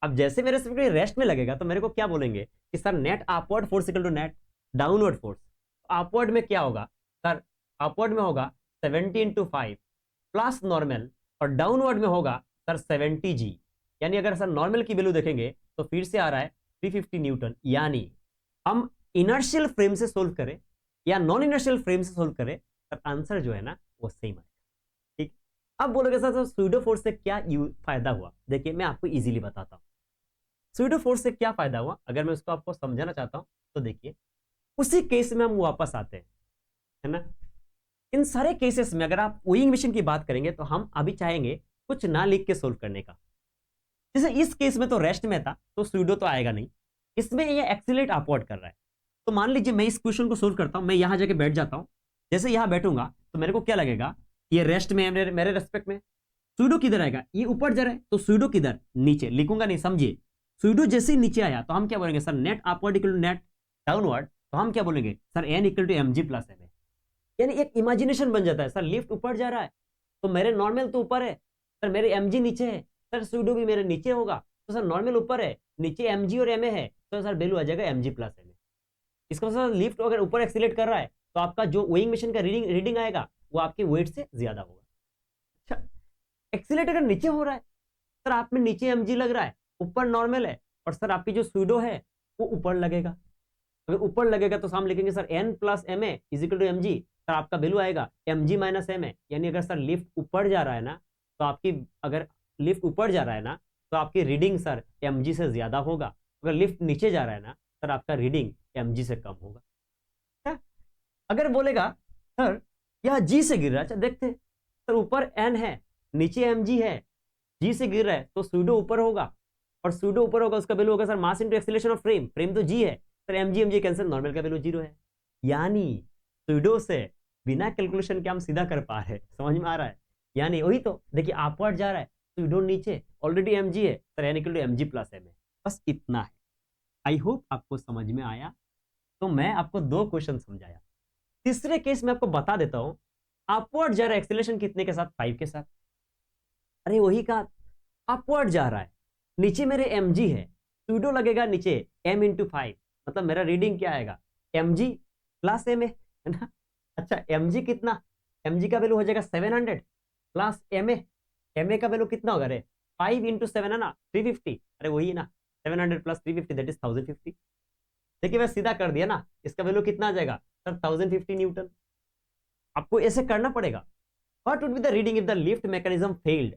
अब जैसे मेरे रेस्पेक्ट में रेस्ट में लगेगा, तो मेरे को क्या बोलेंगे कि sir net upward force equal to net downward force. Upward में क्या होगा सर, अपवर्ड में होगा 70/5 प्लस नॉर्मल, और डाउनवर्ड में होगा सर 70 G। यानी अगर सर नॉर्मल की वैल्यू देखेंगे तो फिर से आ रहा है 350 न्यूटन। यानी हम इनर्शियल फ्रेम से सोल्व करें या नॉन इनर्शियल फ्रेम से सोल्व करें, सर आंसर जो है ना वो सेम आएगा। ठीक, अब बोलोगे सर सूडो फोर्स से क्या फायदा हुआ। देखिए मैं आपको इजीली बताता हूं सूडो फोर्स से क्या फायदा हुआ। अगर मैं उसको आपको समझाना चाहता हूं तो देखिए, उसी केस में हम वापस आते हैं, है ना। इन सारे केसेस में अगर आप ओइंग मशीन की बात करेंगे तो हम अभी चाहेंगे कुछ ना लिख के सोल्व करने का। जैसे इस केस में तो रेस्ट में था तो सूडो तो आएगा नहीं, इसमें ये एक्सीलरेट अपवर्ड कर रहा है। तो मान लीजिए मैं इस क्वेश्चन को सोल्व करता हूं, मैं यहां जाके बैठ जाता हूं। जैसे यहां बैठूंगा तो मेरे को क्या लगेगा, ये रेस्ट में है, मेरे रेस्पेक्ट में सूडो किधर आएगा, ये ऊपर जा रहा है, तो सूडो किधर, नीचे। लिखूंगा नहीं, समझिए। सूडो जैसे ही नीचे आया तो हम क्या बोलेंगे sir, net upward equal to net downward, तो हम क्या बोलेंगे sir, N equal to M G plus M A. यानी एक इमेजिनेशन बन जाता है, सर लिफ्ट ऊपर जा रहा है तो मेरे नॉर्मल तो ऊपर है, सर मेरे एम जी नीचे है, सर सूडो भी मेरे नीचे होगा, तो सर नॉर्मल ऊपर है, नीचे एम जी और एम ए है, तो सर वैल्यू आ जाएगा M G plus M A. इसका मतलब लिफ्ट अगर ऊपर एक्सीलरेट कर रहा है तो आपका जो वेइंग मशीन का रीडिंग आएगा वो आपके वेट से ज्यादा होगा। अच्छा, एक्सीलरेट अगर नीचे हो रहा है, सर आप में नीचे एमजी लग रहा है, ऊपर नॉर्मल है, और सर आपकी जो सूडो है वो ऊपर लगेगा। अगर ऊपर लगेगा तो हम लिखेंगे sir N plus M A is equal to M G, sir आपका वैल्यू आएगा M G minus M A. यानी अगर सर लिफ्ट ऊपर जा रहा है ना, तो आपकी अगर लिफ्ट ऊपर जा रहा है ना तो आपकी रीडिंग सर एम जी से ज्यादा होगा। अगर लिफ्ट नीचे जा रहा है ना, सर आपका रीडिंग एम जी से कम होगा। क्या? अगर बोलेगा सर यह जी से गिर रहा है, अच्छा देखते सर, ऊपर एन है नीचे एम जी है, जी से गिर रहा है तो सूडो ऊपर होगा, और सूडो ऊपर होगा उसका वैल्यू होगा sir mass into acceleration of frame. Frame तो जी है sir, M G cancel, normal का वैल्यू 0 है। यानी सूडो से बिना कैलकुलेशन के हम सीधा कर पा रहे हैं, समझ में आ रहा है। यानी वही तो देखिए, अपवर्ड जा रहा है, सूडो नीचे, ऑलरेडी एम जी है, sir N equal to M G plus M है। बस इतना है। आई होप आपको समझ में आया। तो मैं आपको 2 क्वेश्चन समझाया। तीसरे केस में आपको बता देता हूं, अपवर्ड जा रहा है, एक्सीलरेशन कितने के साथ, 5 के साथ। अरे वही का अपवर्ड जा रहा है, नीचे मेरे एम जी है, सूडो लगेगा नीचे m इंटू 5, मतलब मेरा रीडिंग क्या आएगा, एम जी प्लस एम है ना। अच्छा एम जी कितना, एम जी का वैल्यू हो जाएगा 700 प्लस एम ए का वैल्यू कितना होगा, अरे 5 इंटू 7 है ना 350, अरे वही ना 700 प्लस 350 दैट इज 1050। देखिए मैं सीधा कर दिया ना, इसका वैल्यू कितना आ जाएगा सर 1050 न्यूटन। आपको ऐसे करना पड़ेगा। What would be the reading if the lift mechanism failed.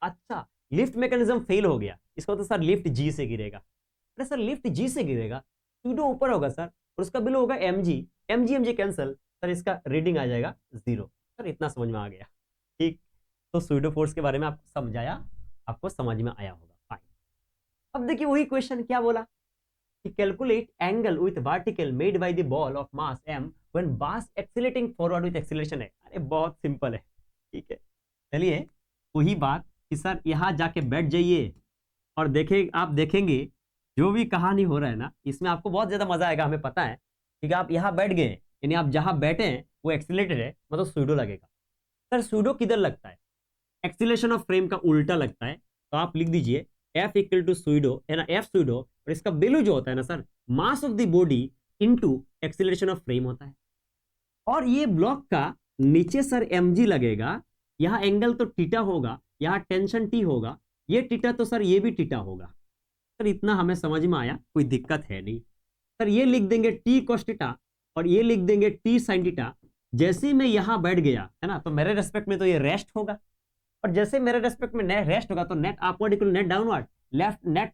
अच्छा लिफ्ट मैकेनिज्म फेल हो गया, इसका मतलब सर लिफ्ट जी से गिरेगा। अरे सर लिफ्ट जी से गिरेगा, सूडो ऊपर होगा सर, और उसका बिलो होगा एम जी कैंसिल, सर इसका रीडिंग आ जाएगा 0। सर इतना समझ में आ गया, ठीक। तो सूडो फोर्स के बारे में आपको समझाया, आपको समझ में आया होगा, फाइन। अब देखिए वही क्वेश्चन क्या बोला कि calculate angle with vertical made by the ball of mass m when mass accelerating forward with acceleration है। अरे बहुत सिंपल है, ठीक है। चलिए वही बात कि सर यहाँ जाके बैठ जाइए और देखें, आप देखेंगे जो भी कहानी हो रहा है ना, इसमें आपको बहुत ज्यादा मजा आएगा, हमें पता है। ठीक है, आप यहाँ बैठ गए, यानी आप जहाँ बैठे हैं वो एक्सीलरेटेड है, मतलब सूडो लगेगा। सर सूडो किधर लगता है, एक्सीलरेशन ऑफ फ्रेम का उल्टा लगता है, तो आप लिख दीजिए F इक्वल टू सूडो, है ना, F सूडो, और इसका वैल्यू जो होता है ना sir, mass of the body into acceleration of frame होता है। और ये ब्लॉक का नीचे सर mg लगेगा, यहाँ एंगल तो थीटा होगा, यहाँ टेंशन t होगा, ये थीटा तो सर ये भी थीटा होगा। सर इतना हमें समझ में आया, कोई दिक्कत है नहीं। सर ये लिख देंगे t cos थीटा और ये लिख देंगे t sin थीटा। जैसे ही मैं यहाँ बैठ गया है ना, तो मेरे रेस्पेक्ट में तो ये रेस्ट होगा, और जैसे मेरे रेस्पेक्ट में रेस्ट होगा तो net upward equal to net downward,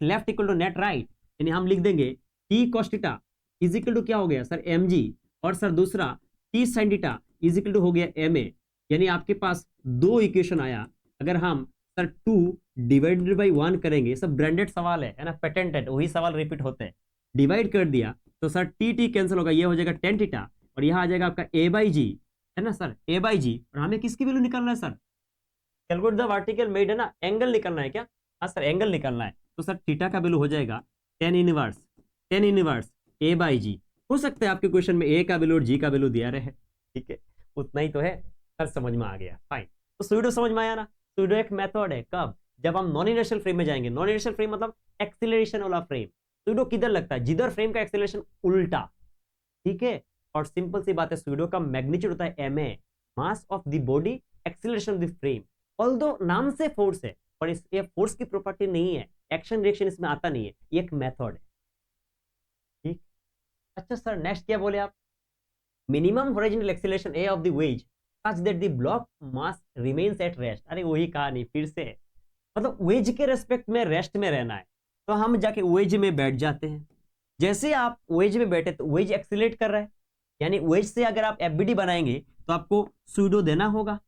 left equal to net right. यानी हम लिख देंगे t cos theta is equal to क्या हो गया सर mg, और सर दूसरा t sin theta is equal to हो गया ma, यानी आपके पास दो इक्वेशन आया। अगर हम सर 2 डिवाइडेड बाई 1 करेंगे, सब ब्रांडेड सवाल है ना, पेटेंटेड, वही सवाल रिपीट होते हैं। डिवाइड कर दिया तो सर टी टी कैंसिल होगा, ये हो जाएगा टेन थीटा, और यहाँ आ जाएगा आपका ए बाई जी, है ना सर, ए बाई जी। और हमें किसकी वैल्यू निकालना है sir? Calculate the vertical made, है ना, एंगल निकालना है क्या? हाँ सर, एंगल निकालना है। तो सर थीटा का वैल्यू हो जाएगा टेन इनवर्स ए बाई जी। हो सकता है आपके क्वेश्चन में ए का वैल्यू और जी का वैल्यू दिया रहे, ठीक है, उतना ही तो है सर, समझ में आ गया, फाइन। तो सूडो समझ में आया ना? सूडो एक मेथड है, कब? जब हम नॉन इनर्शियल फ्रेम में जाएंगे। नॉन इनर्शियल फ्रेम मतलब एक्सीलरेशन वाला फ्रेम। सूडो किधर लगता है? जिधर फ्रेम का एक्सीलरेशन उल्टा, ठीक है। और सिंपल सी बात है, सूडो का मैग्नीट्यूड होता है ma, mass of the body, acceleration of the frame. Although नाम से फोर्स है, पर ये फोर्स की प्रॉपर्टी नहीं है, एक्शन रिएक्शन इसमें आता नहीं है, ये एक मेथड है, ठीक। अच्छा सर, नेक्स्ट क्या बोले आप? Minimum horizontal acceleration A of the ways such that the block mass remains at rest. अरे वही कहानी फिर से, मतलब वेज के रेस्पेक्ट में रेस्ट में रहना है, तो हम जाके वेज में बैठ जाते हैं। जैसे आप वेज में बैठे तो वेज एक्सीलरेट कर रहा है, यानी वेज से अगर आप एफबीडी बनाएंगे तो आपको सूडो देना होगा,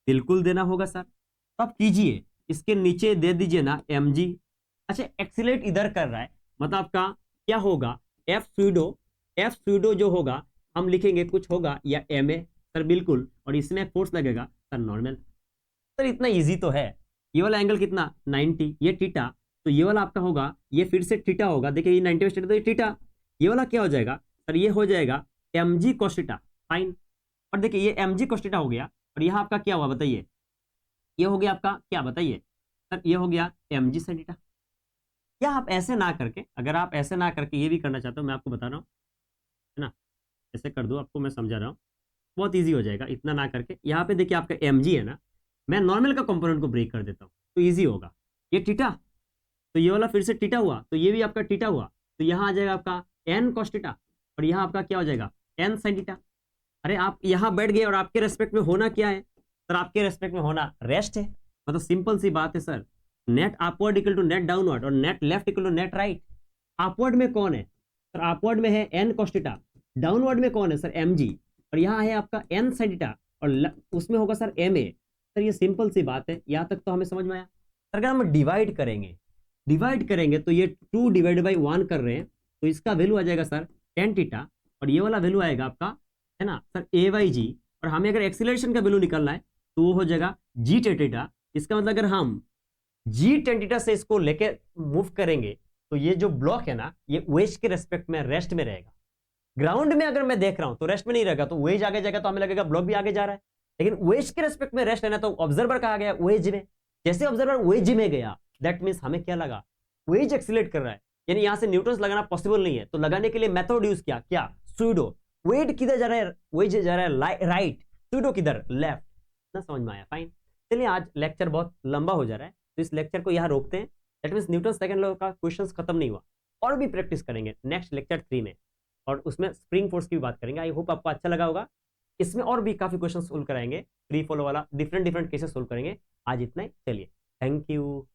बिल्कुल देना होगा सर। तो आप कीजिए, इसके नीचे दे दीजिए ना mg। अच्छा, एक्सीलरेट इधर कर रहा है, मतलब आपका क्या होगा? एफ सूडो जो होगा हम लिखेंगे कुछ होगा या ma सर, बिल्कुल, और इसमें फोर्स लगेगा सर नॉर्मल। सर इतना इजी तो है। ये वाला एंगल कितना? 90, ये थीटा, तो ये वाला आपका होगा, ये फिर से थीटा होगा, देखिए ये 90 थीटा, तो ये थीटा, ये वाला क्या हो जाएगा सर? ये हो जाएगा mg cos थीटा, फाइन। और देखिए ये mg cos थीटा हो गया, और यहाँ आपका क्या हुआ बताइए? ये हो गया आपका क्या बताइए सर? ये हो गया mg sin थीटा। क्या आप ऐसे ना करके, अगर आप ऐसे ना करके ये भी करना चाहते हो, मैं आपको बता रहा हूँ, है ना, ऐसे कर दो, आपको मैं समझा रहा हूँ, बहुत ईजी हो जाएगा। इतना ना करके यहाँ पे देखिए आपका mg है ना, मैं नॉर्मल का कंपोनेंट को ब्रेक कर देता हूँ तो ईजी होगा। ये थीटा, तो ये वाला फिर से थीटा हुआ, तो ये भी आपका थीटा हुआ, तो यहाँ आ जाएगा आपका n cos थीटा, और यहाँ आपका क्या हो जाएगा? n sin theta. अरे आप यहाँ बैठ गए, और आपके रेस्पेक्ट में होना क्या है सर? आपके रेस्पेक्ट में होना रेस्ट है। मतलब सिंपल सी बात है sir, net upward equal to net downward, और net left equal to net right. Upward में कौन है सर? अपवर्ड में है n cos थीटा, डाउनवर्ड में कौन है सर? mg, और यहाँ है आपका n sin थीटा, और उसमें होगा सर ma। सर ये सिंपल सी बात है, यहाँ तक तो हमें समझ में आया। अगर हम डिवाइड करेंगे तो ये 2 डिवाइड बाई 1 कर रहे हैं, तो इसका वैल्यू आ जाएगा सर tan थीटा, और ये वाला वैल्यू आएगा आपका, है ना सर, a बाई जी। और हमें अगर एक्सीलरेशन का वैल्यू निकालना है तो वो हो जाएगा g tan थीटा। इसका मतलब अगर हम g tan थीटा से इसको लेके मूव करेंगे तो ये जो ब्लॉक है ना, ये वेज के रेस्पेक्ट में रेस्ट में रहेगा। ग्राउंड में अगर मैं देख रहा हूं तो रेस्ट में नहीं रहेगा, तो वेज आगे जाएगा तो हमें लगेगा ब्लॉक भी आगे जा रहा है, लेकिन वेज के रेस्पेक्ट में रेस्ट लेना, तो ऑब्जर्वर कहा गया वेज में। जैसे ऑब्जर्वर वेज में गया, दैट मींस हमें क्या लगा? वेज एक्सीलरेट कर रहा है, यानी यहां से न्यूटन्स लगाना पॉसिबल नहीं है, तो लगाने के लिए मेथड यूज किया, क्या? सूडो। वेट किधर जा रहा है? वेज जा रहा है राइट, सूडो किधर? लेफ्ट। ना समझ में आया? फाइन। चलिए, आज लेक्चर बहुत लंबा हो जा रहा है, तो इस लेक्चर को यहाँ रोकते हैं। That means Newton second law का क्वेश्चंस खत्म नहीं हुआ, और भी प्रैक्टिस करेंगे नेक्स्ट लेक्चर 3 में, और उसमें स्प्रिंग फोर्स की भी बात करेंगे। आई होप आपको अच्छा लगा होगा। इसमें और भी काफी क्वेश्चन सोल्व कराएंगे, फ्री फॉलो वाला, डिफरेंट केसेस सोल्व करेंगे। आज इतना ही, चलिए, थैंक यू।